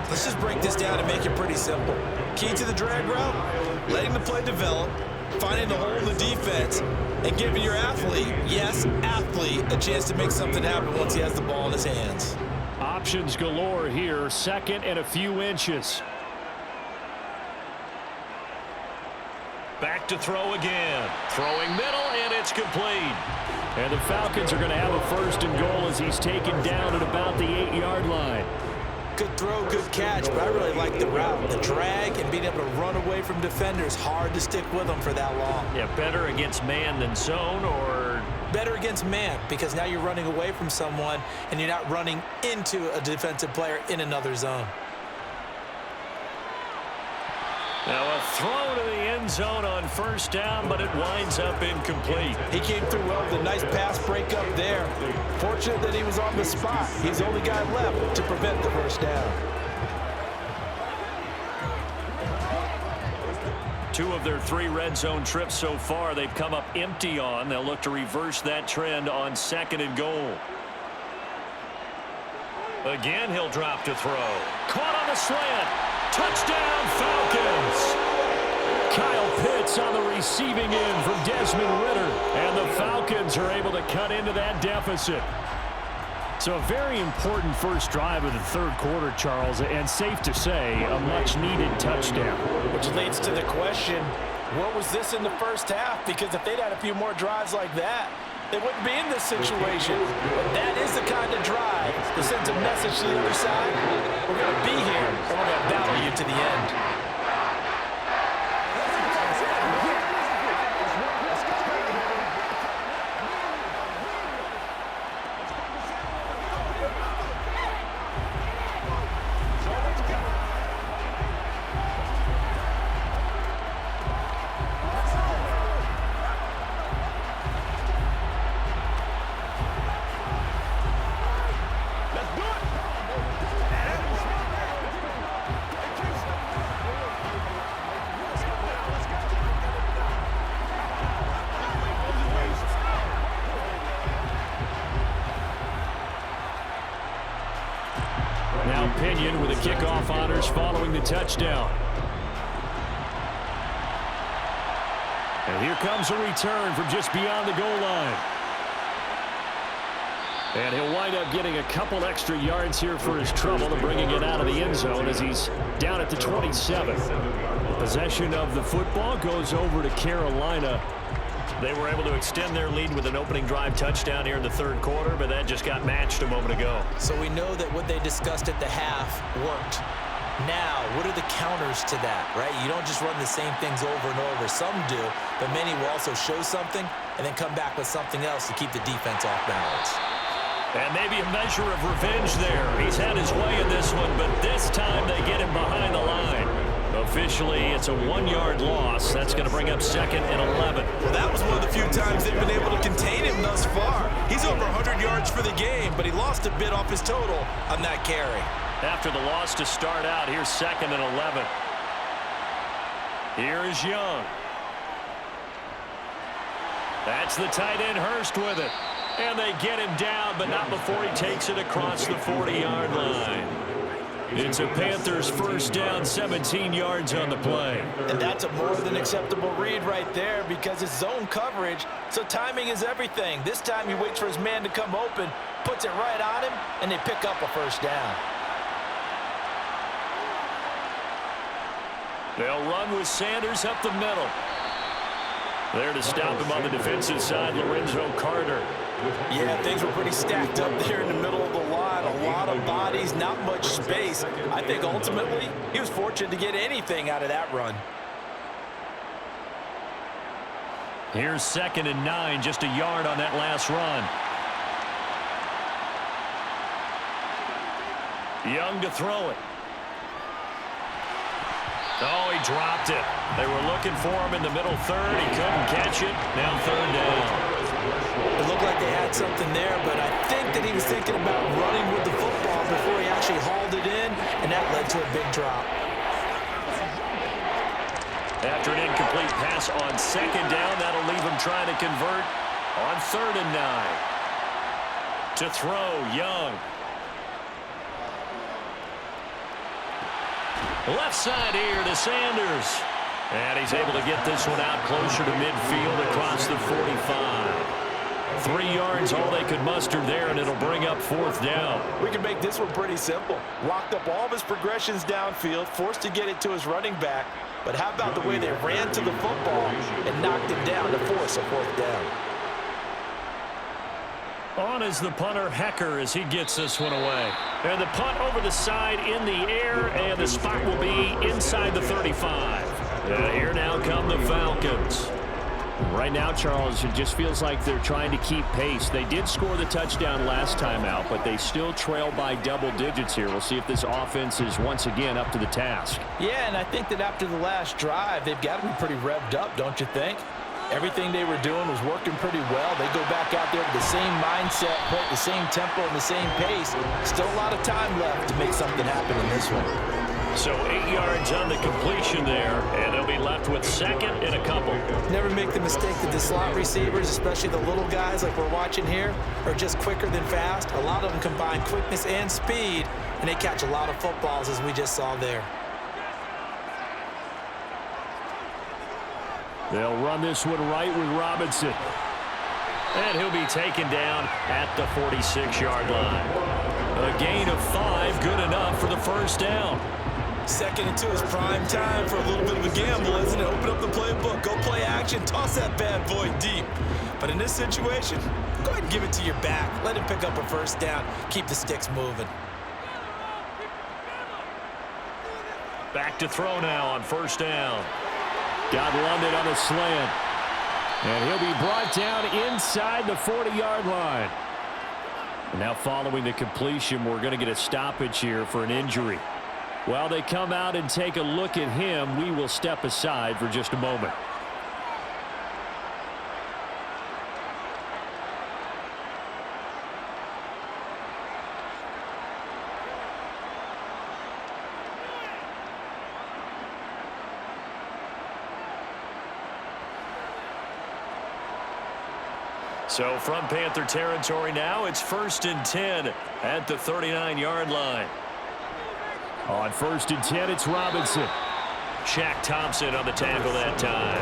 Let's just break this down and make it pretty simple. Key to the drag route, letting the play develop, finding the hole in the defense, and giving your athlete, yes, athlete, a chance to make something happen once he has the ball in his hands. Options galore here, 2nd and a few inches. Back to throw again. Throwing middle, and it's complete. And the Falcons are going to have a 1st and goal as he's taken down at about the 8-yard line. Good throw, good catch, but I really like the route. The drag and being able to run away from defenders, hard to stick with them for that long. Yeah, better against man than zone, or? Better against man, because now you're running away from someone and you're not running into a defensive player in another zone. Now a throw to the end zone on 1st down, but it winds up incomplete. He came through well with a nice pass breakup there. Fortunate that he was on the spot. He's the only guy left to prevent the 1st down. 2 of their 3 red zone trips so far, they've come up empty on. They'll look to reverse that trend on 2nd and goal. Again, he'll drop to throw. Caught on the slant. Touchdown, Falcons! Kyle Pitts on the receiving end from Desmond Ritter. And the Falcons are able to cut into that deficit. So a very important first drive of the 3rd quarter, Charles, and safe to say, a much-needed touchdown. Which leads to the question, what was this in the 1st half? Because if they'd had a few more drives like that, they wouldn't be in this situation. But that is the kind of drive that sends a message to the other side. We're going to be here, and we're going to battle you to the end. Now Pinion with the kickoff honors following the touchdown. And here comes a return from just beyond the goal line. And he'll wind up getting a couple extra yards here for his trouble and bringing it out of the end zone as he's down at the 27. Possession of the football goes over to Carolina. They were able to extend their lead with an opening drive touchdown here in the third quarter, but that just got matched a moment ago. So we know that what they discussed at the half worked. Now, what are the counters to that, right? You don't just run the same things over and over. Some do, but many will also show something and then come back with something else to keep the defense off balance. And maybe a measure of revenge there. He's had his way in this one, but this time they get him behind the line. Officially, it's a 1-yard loss. That's going to bring up 2nd and 11. Well, that was one of the few times they've been able to contain him thus far. He's over 100 yards for the game, but he lost a bit off his total on that carry. After the loss to start out, here's 2nd and 11. Here is Young. That's the tight end Hurst with it. And they get him down, but not before he takes it across the 40-yard line. It's a Panthers first down, 17 yards on the play. And that's a more than acceptable read right there because it's zone coverage, so timing is everything. This time he waits for his man to come open, puts it right on him, and they pick up a first down. They'll run with Sanders up the middle. There to stop him on the defensive side, Lorenzo Carter. Yeah, things were pretty stacked up there in the middle of the line. A lot of bodies, not much space. I think ultimately he was fortunate to get anything out of that run. Here's 2nd and 9, just a yard on that last run. Young to throw it. Oh, he dropped it. They were looking for him in the middle third. He couldn't catch it. Now 3rd down. It looked like they had something there, but I think that he was thinking about running with the football before he actually hauled it in, and that led to a big drop. After an incomplete pass on 2nd down, that'll leave him trying to convert on 3rd and 9. To throw, Young. Left side here to Sanders. And he's able to get this one out closer to midfield across the 45. 3 yards, all they could muster there, and it'll bring up 4th down. We can make this one pretty simple. Locked up all of his progressions downfield, forced to get it to his running back. But how about the way they ran to the football and knocked him down to force a 4th down? On is the punter, Hecker, as he gets this one away. And the punt over the side in the air, and the spot will be inside the 35. Here now come the Falcons. Right now, Charles, it just feels like they're trying to keep pace. They did score the touchdown last time out, but they still trail by double digits here. We'll see if this offense is once again up to the task. Yeah, and I think that after the last drive, they've got to be pretty revved up, don't you think? Everything they were doing was working pretty well. They go back out there with the same mindset, play at the same tempo and the same pace. Still a lot of time left to make something happen in this one. So 8 yards on the completion there, and they'll be left with 2nd and a couple. Never make the mistake that the slot receivers, especially the little guys like we're watching here, are just quicker than fast. A lot of them combine quickness and speed, and they catch a lot of footballs, as we just saw there. They'll run this one right with Robinson. And he'll be taken down at the 46-yard line. A gain of 5, good enough for the first down. 2nd and 2 is prime time for a little bit of a gamble, isn't it? Open up the playbook, go play action, toss that bad boy deep. But in this situation, go ahead and give it to your back. Let him pick up a first down. Keep the sticks moving. Back to throw now on 1st down. Got London on a slant. And he'll be brought down inside the 40-yard line. And now following the completion, we're going to get a stoppage here for an injury. While they come out and take a look at him, we will step aside for just a moment. So from Panther territory now, it's 1st and 10 at the 39-yard line. On 1st and 10, it's Robinson. Shaq Thompson on the tackle that time.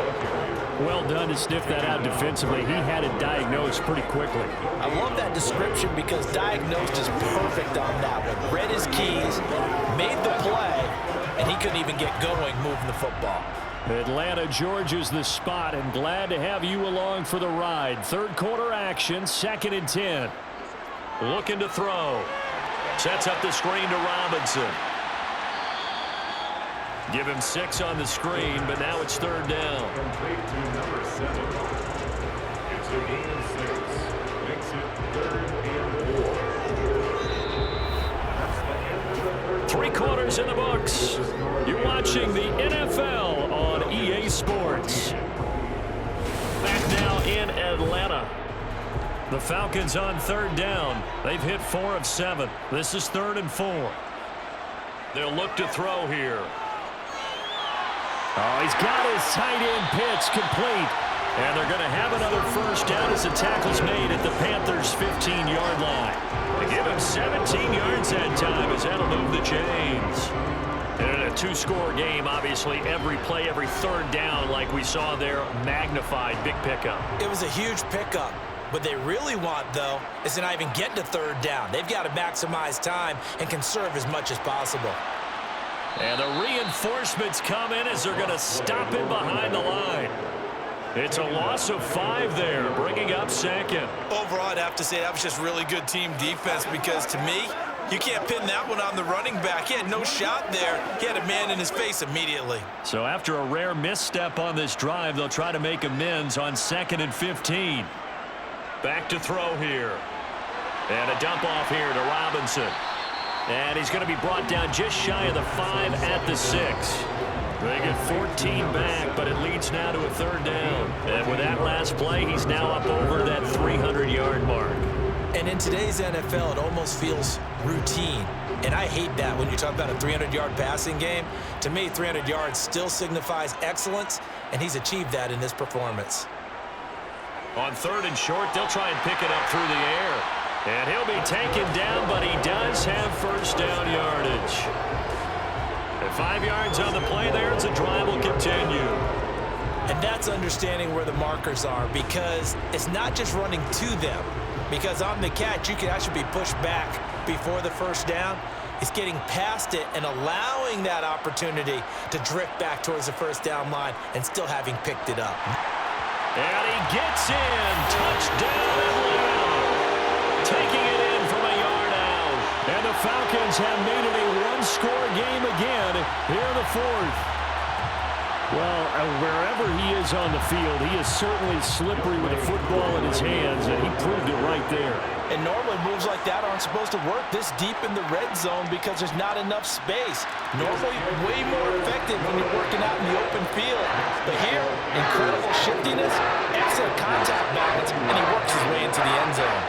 Well done to sniff that out defensively. He had it diagnosed pretty quickly. I love that description because diagnosed is perfect on that one. Read his keys, made the play, and he couldn't even get going moving the football. Atlanta, Georgia's the spot, and glad to have you along for the ride. Third quarter action, 2nd and 10. Looking to throw. Sets up the screen to Robinson. Give him 6 on the screen, but now it's 3rd down. Complete to number 7. It's a gain of 6. Makes it 3rd and 4. 3 quarters in the books. You're watching the NFL on EA Sports. Back now in Atlanta. The Falcons on 3rd down. They've hit 4 of 7. This is 3rd and 4. They'll look to throw here. Oh, he's got his tight end pitch complete. And they're going to have another first down as the tackle's made at the Panthers' 15-yard line. They give him 17 yards that time as that'll move the chains. And in a 2-score game, obviously, every play, every 3rd down, like we saw there, magnified. Big pickup. It was a huge pickup. What they really want, though, is to not even get to 3rd down. They've got to maximize time and conserve as much as possible. And the reinforcements come in as they're going to stop him behind the line. It's a loss of 5 there, bringing up 2nd. Overall, I'd have to say that was just really good team defense because, to me, you can't pin that one on the running back. He had no shot there. He had a man in his face immediately. So after a rare misstep on this drive, they'll try to make amends on 2nd and 15. Back to throw here. And a dump off here to Robinson. And he's going to be brought down just shy of the 5 at the 6. They get 14 back, but it leads now to a 3rd down. And with that last play, he's now up over that 300-yard mark. And in today's NFL, it almost feels routine. And I hate that when you talk about a 300-yard passing game. To me, 300 yards still signifies excellence, and he's achieved that in this performance. On 3rd and short, they'll try and pick it up through the air. And he'll be taken down, but he does have first down yardage. At 5 yards on the play there, as the drive will continue. And that's understanding where the markers are, because it's not just running to them. Because on the catch, you can actually be pushed back before the first down. It's getting past it and allowing that opportunity to drift back towards the first down line and still having picked it up. And he gets in. Touchdown, Atlanta. Taking it in from a yard out. And the Falcons have made it a 1-score game again here in the 4th. Well, wherever he is on the field, he is certainly slippery with a football in his hands, and he proved it right there. And normally moves like that aren't supposed to work this deep in the red zone because there's not enough space. Normally way more effective when you're working out in the open field. But here, incredible shiftiness, excellent contact balance, and he works his way into the end zone.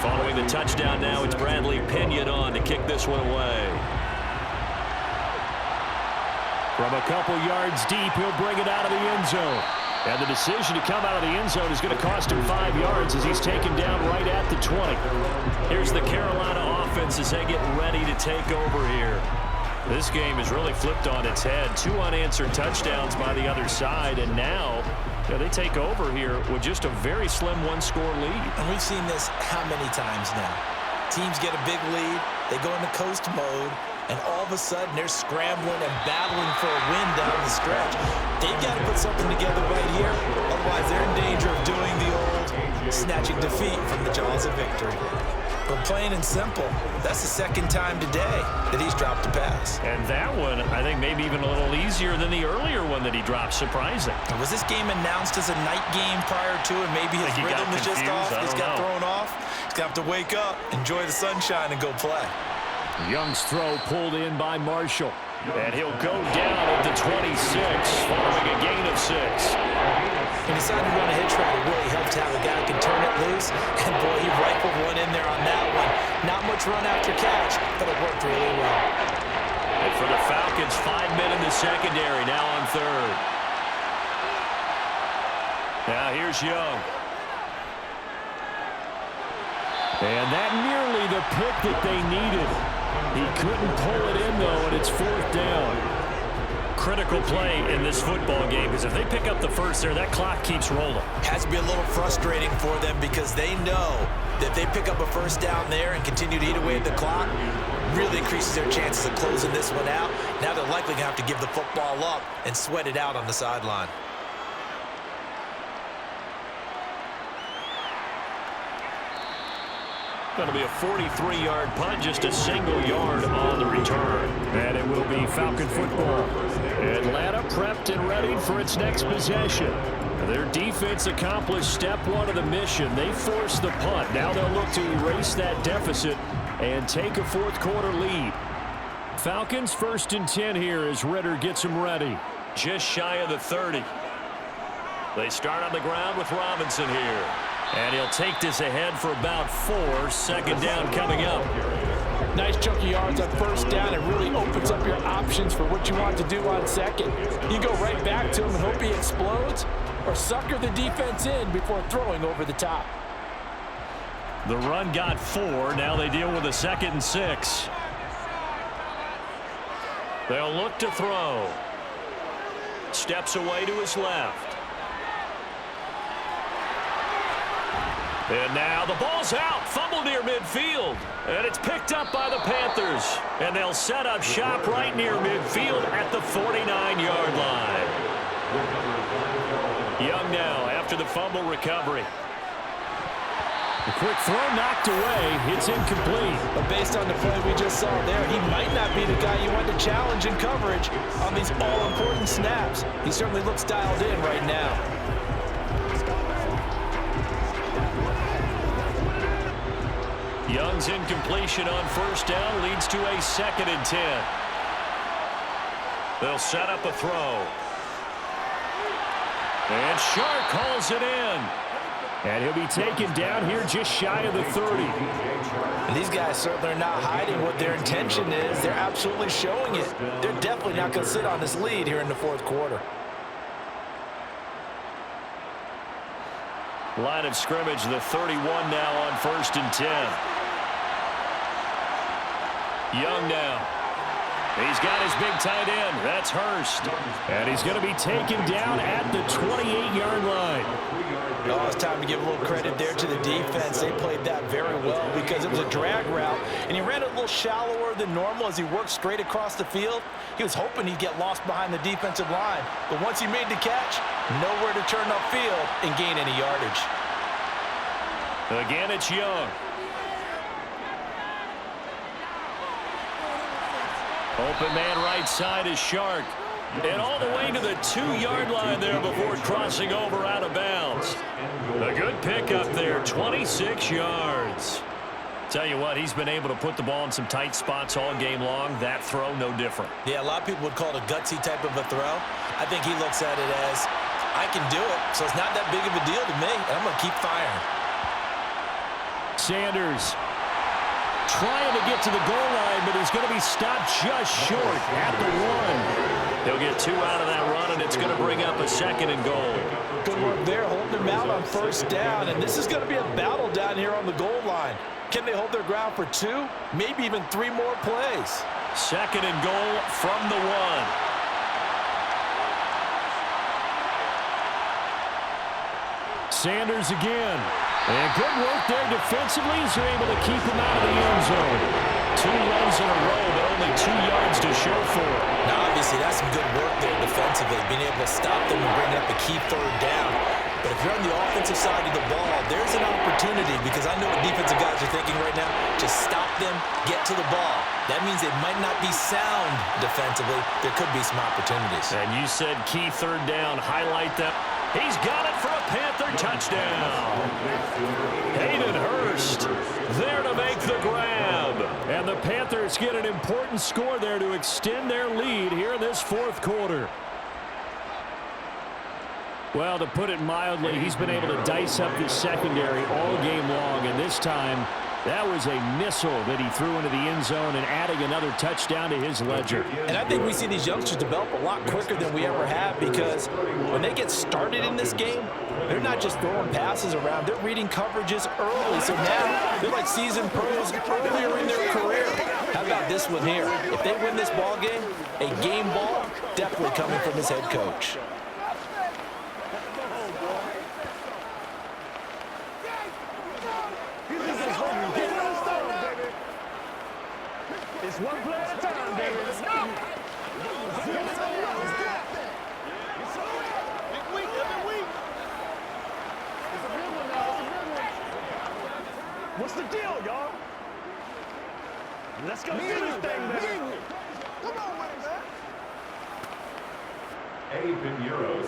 Following the touchdown now, it's Bradley Pinion on to kick this one away. From a couple yards deep, he'll bring it out of the end zone. And the decision to come out of the end zone is going to cost him 5 yards as he's taken down right at the 20. Here's the Carolina offense as they get ready to take over here. This game is really flipped on its head. 2 unanswered touchdowns by the other side, and now they take over here with just a very slim 1-score lead. And we've seen this how many times now? Teams get a big lead, they go into coast mode, and all of a sudden they're scrambling and battling for a win down the stretch. They've got to put something together right here, otherwise they're in danger of doing the old snatching defeat from the jaws of victory. But plain and simple, that's the 2nd time today that he's dropped a pass. And that one, I think, maybe even a little easier than the earlier one that he dropped. Surprising. Was this game announced as a night game prior to it? Maybe his rhythm was just off. He's got thrown off. Gonna have to wake up, enjoy the sunshine, and go play. Young's throw pulled in by Marshall. And he'll go down at the 26, following a gain of 6. He decided to run a hitch route. It really helped to have a guy who can turn it loose. And, boy, he rifled one in there on that one. Not much run after catch, but it worked really well. And for the Falcons, 5 men in the secondary, now on third. Now here's Young. And that nearly the pick that they needed. He couldn't pull it in, though, and it's 4th down. Critical play in this football game, because if they pick up the first there, that clock keeps rolling. Has to be a little frustrating for them because they know that if they pick up a first down there and continue to eat away at the clock, really increases their chances of closing this one out. Now they're likely going to have to give the football up and sweat it out on the sideline. Going to be a 43-yard punt, just a single yard on the return. And it will be Falcon football. Atlanta prepped and ready for its next possession. Their defense accomplished step 1 of the mission. They forced the punt. Now they'll look to erase that deficit and take a 4th quarter lead. Falcons 1st and 10 here as Ritter gets them ready. Just shy of the 30. They start on the ground with Robinson here. And he'll take this ahead for about 4. 2nd down coming up. Nice chunky yards on 1st down. It really opens up your options for what you want to do on 2nd. You go right back to him and hope he explodes, or sucker the defense in before throwing over the top. The run got 4. Now they deal with a 2nd and 6. They'll look to throw. Steps away to his left. And now the ball's out. Fumble near midfield. And it's picked up by the Panthers. And they'll set up shop right near midfield at the 49-yard line. Young now after the fumble recovery. The quick throw knocked away. It's incomplete. But based on the play we just saw there, he might not be the guy you want to challenge in coverage on these all-important snaps. He certainly looks dialed in right now. Young's incompletion on 1st down leads to a 2nd and 10. They'll set up a throw. And Shark calls it in. And he'll be taken down here just shy of the 30. And these guys certainly are not hiding what their intention is. They're absolutely showing it. They're definitely not going to sit on this lead here in the 4th quarter. Line of scrimmage, the 31 now on 1st and 10. Young now. He's got his big tight end. That's Hurst. And he's going to be taken down at the 28-yard line. Oh, it's time to give a little credit there to the defense. They played that very well because it was a drag route, and he ran it a little shallower than normal as he worked straight across the field. He was hoping he'd get lost behind the defensive line, but once he made the catch, nowhere to turn upfield and gain any yardage. Again, it's Young. Open man right side is Shark. And all the way to the 2-yard line there before crossing over out of bounds. A good pickup there, 26 yards. Tell you what, he's been able to put the ball in some tight spots all game long. That throw, no different. Yeah, a lot of people would call it a gutsy type of a throw. I think he looks at it as, I can do it, so it's not that big of a deal to me, and I'm going to keep firing. Sanders trying to get to the goal line, but he's going to be stopped just short at the 1. They'll get 2 out of that run, and it's going to bring up a 2nd and goal. Good work there, holding them out on 1st down, and this is going to be a battle down here on the goal line. Can they hold their ground for 2, maybe even 3 more plays? 2nd and goal from the 1. Sanders again. And good work there defensively as they're able to keep him out of the end zone. 2 runs in a row, but only 2 yards to show for it. Now, obviously, that's some good work there defensively, being able to stop them and bring up a key 3rd down. But if you're on the offensive side of the ball, there's an opportunity because I know what defensive guys are thinking right now. Just stop them, get to the ball. That means it might not be sound defensively. There could be some opportunities. And you said key 3rd down. Highlight that. He's got it for a Panther touchdown. Hayden Hurst there to make the grab. And the Panthers get an important score there to extend their lead here in this fourth quarter. Well, to put it mildly, he's been able to dice up this secondary all game long, and this time that was a missile that he threw into the end zone and adding another touchdown to his ledger. And I think we see these youngsters develop a lot quicker than we ever have, because when they get started in this game, they're not just throwing passes around. They're reading coverages early. So now they're like seasoned pros earlier in their career. How about this one here? If they win this ball game, a game ball definitely coming from his head coach. It's one play at a time, baby. Let's go. Big week, every week. It's a good one now. It's a good one. What's the deal, y'all? Let's go do this thing, baby. Come on with it,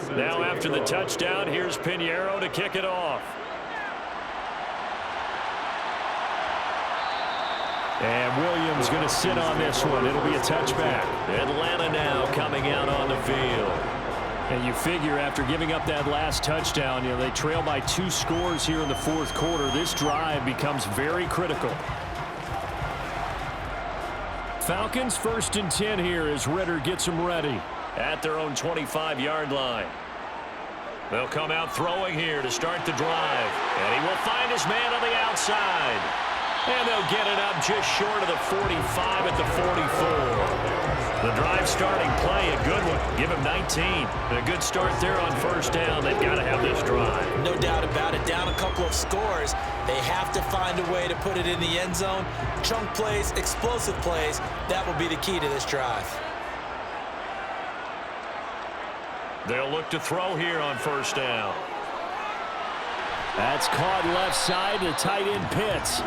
man. Now after the touchdown, here's Pinheiro to kick it off. And Williams going to sit on this one. It'll be a touchback. Atlanta now coming out on the field. And you figure after giving up that last touchdown, you know, they trail by 2 scores here in the fourth quarter. This drive becomes very critical. Falcons 1st and 10 here as Ritter gets them ready at their own 25-yard line. They'll come out throwing here to start the drive. And he will find his man on the outside. And they'll get it up just short of the 45 at the 44. The drive starting play, a good one. Give him 19. And a good start there on first down. They've got to have this drive. No doubt about it. Down a couple of scores. They have to find a way to put it in the end zone. Chunk plays, explosive plays. That will be the key to this drive. They'll look to throw here on first down. That's caught left side to tight end Pitts.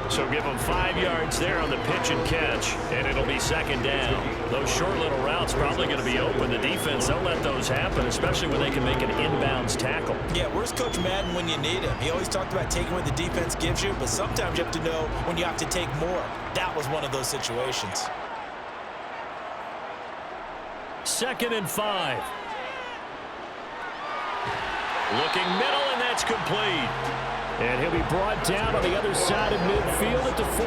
So give them 5 yards there on the pitch and catch, and it'll be second down. Those short little routes probably going to be open. The defense, they'll let those happen, especially when they can make an inbounds tackle. Yeah, where's Coach Madden when you need him? He always talked about taking what the defense gives you, but sometimes you have to know when you have to take more. That was one of those situations. 2nd and 5. Looking middle, and that's complete. And he'll be brought down on the other side of midfield at the 43.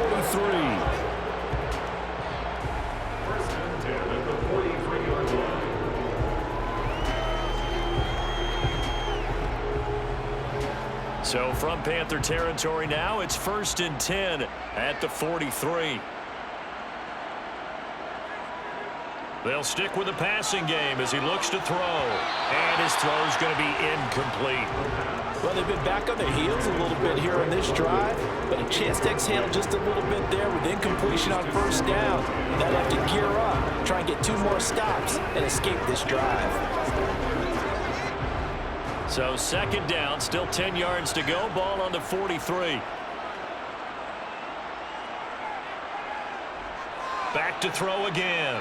So from Panther territory now, it's 1st and 10 at the 43. They'll stick with the passing game as he looks to throw. And his throw's going to be incomplete. Well, they've been back on their heels a little bit here on this drive, but a chance to exhale just a little bit there with incompletion on first down. They'll have to gear up, try and get 2 more stops, and escape this drive. So 2nd down, still 10 yards to go. Ball on the 43. Back to throw again.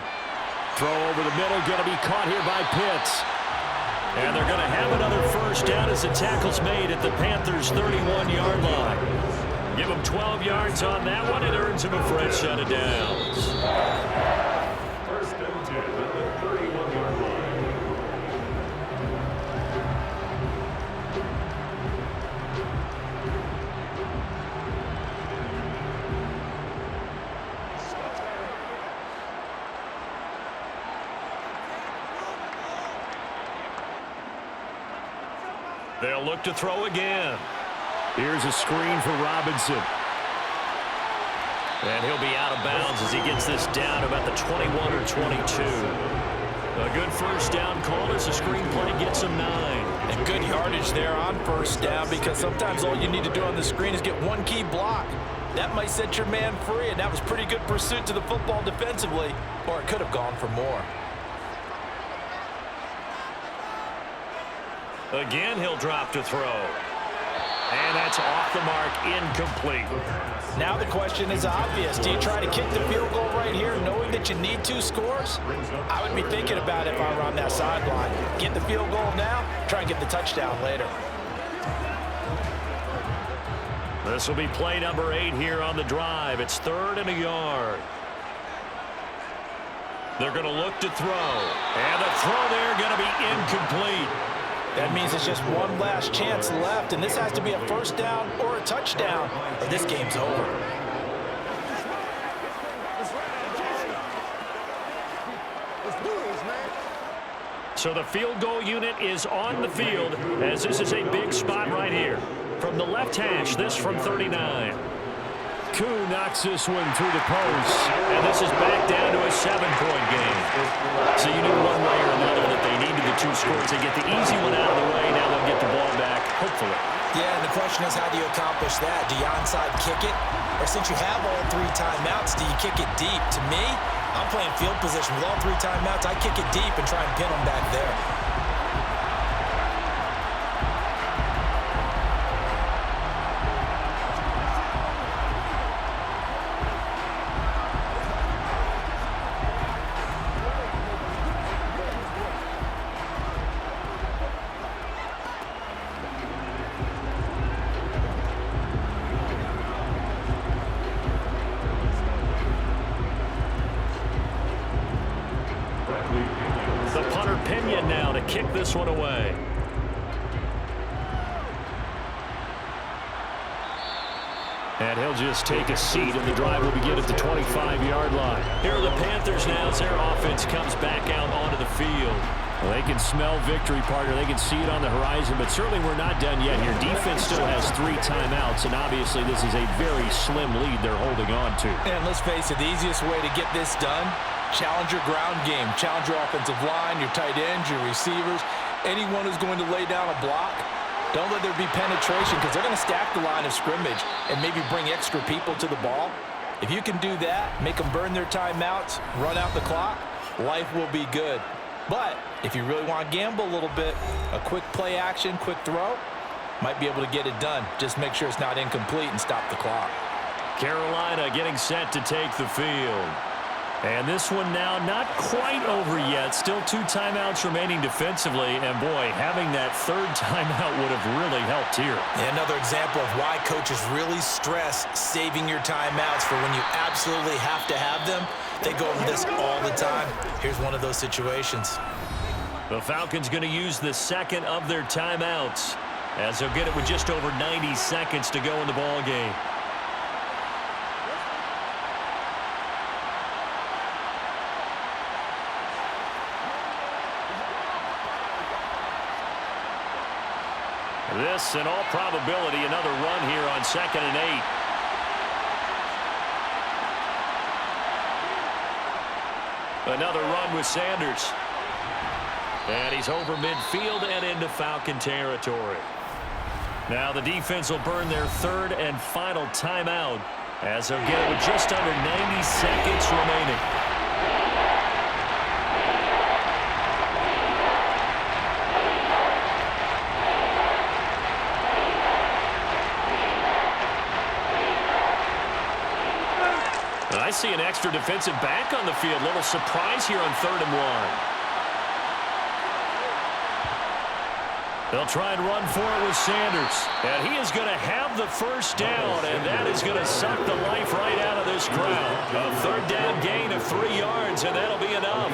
Throw over the middle, going to be caught here by Pitts. And they're going to have another first down as the tackle's made at the Panthers' 31-yard line. Give them 12 yards on that one. It earns him a fresh set of downs. 1st and 10 at the 31-yard line. They'll look to throw again. Here's a screen for Robinson. And he'll be out of bounds as he gets this down to about the 21 or 22. A good first down call as the screen play gets him 9. And good yardage there on first down, because sometimes all you need to do on the screen is get 1 key block. That might set your man free, and that was pretty good pursuit to the football defensively, or it could have gone for more. Again, he'll drop to throw. And that's off the mark, incomplete. Now the question is obvious. Do you try to kick the field goal right here knowing that you need 2 scores? I would be thinking about it if I were on that sideline. Get the field goal now, try and get the touchdown later. This will be play number 8 here on the drive. It's 3rd and a yard. They're going to look to throw. And the throw there going to be incomplete. That means it's just one last chance left, and this has to be a first down or a touchdown, or this game's over. So the field goal unit is on the field, as this is a big spot right here. From the left hash, this from 39. Koo knocks this one through the post, and this is back down to a 7-point game. So you knew one way or another that they needed the 2 scores. They get the easy one out of the way. Now they'll get the ball back, hopefully. Yeah, and the question is, how do you accomplish that? Do you onside kick it? Or since you have all 3 timeouts, do you kick it deep? To me, I'm playing field position. With all 3 timeouts, I kick it deep and try and pin them back there. Kick this one away. And he'll just take a seat, and the drive will begin at the 25-yard line. Here are the Panthers now as their offense comes back out onto the field. Well, they can smell victory, partner. They can see it on the horizon, but certainly we're not done yet here. Defense still has 3 timeouts, and obviously this is a very slim lead they're holding on to. And let's face it, the easiest way to get this done, challenge your ground game. Challenge your offensive line, your tight ends, your receivers, anyone who's going to lay down a block. Don't let there be penetration because they're going to stack the line of scrimmage and maybe bring extra people to the ball. If you can do that, make them burn their timeouts, run out the clock, life will be good. But if you really want to gamble a little bit, a quick play action, quick throw, might be able to get it done. Just make sure it's not incomplete and stop the clock. Carolina getting set to take the field. And this one now not quite over yet. Still 2 timeouts remaining defensively. And, boy, having that 3rd timeout would have really helped here. Yeah, another example of why coaches really stress saving your timeouts for when you absolutely have to have them. They go over this all the time. Here's one of those situations. The Falcons going to use the 2nd of their timeouts, as they'll get it with just over 90 seconds to go in the ball game. This, in all probability, another run here on 2nd and 8. Another run with Sanders. And he's over midfield and into Falcon territory. Now the defense will burn their 3rd and final timeout as they'll get it with just under 90 seconds remaining. I see an extra defensive back on the field. Little surprise here on 3rd and 1. They'll try and run for it with Sanders. And he is going to have the first down, and that is going to suck the life right out of this crowd. A 3rd down gain of 3 yards, and that'll be enough.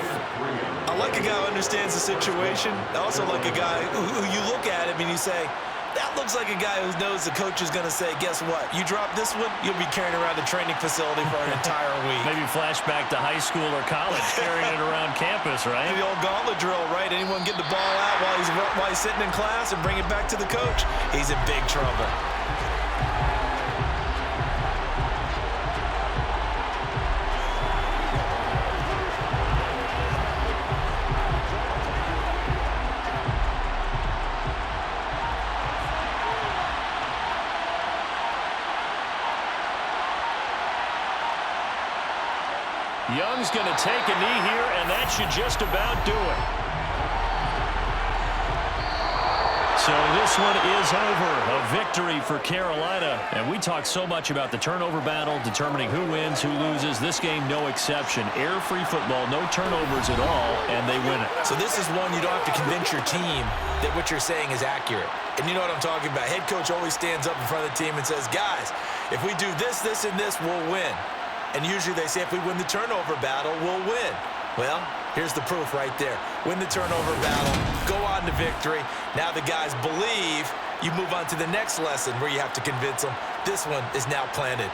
I like a guy who understands the situation. I also like a guy who you look at him and you say, that looks like a guy who knows the coach is going to say, guess what? You drop this one, you'll be carrying around the training facility for an entire week. Maybe flashback to high school or college, carrying it around campus, right? The old gauntlet drill, right? Anyone get the ball out while he's sitting in class and bring it back to the coach? He's in big trouble. Young's going to take a knee here, and that should just about do it. So this one is over. A victory for Carolina. And we talked so much about the turnover battle, determining who wins, who loses. This game, no exception. Air-free football, no turnovers at all, and they win it. So this is one you don't have to convince your team that what you're saying is accurate. And you know what I'm talking about. Head coach always stands up in front of the team and says, guys, if we do this, this, and this, we'll win. And usually they say if we win the turnover battle, we'll win. Well, here's the proof right there. Win the turnover battle, go on to victory. Now the guys believe. You move on to the next lesson where you have to convince them. This one is now planted.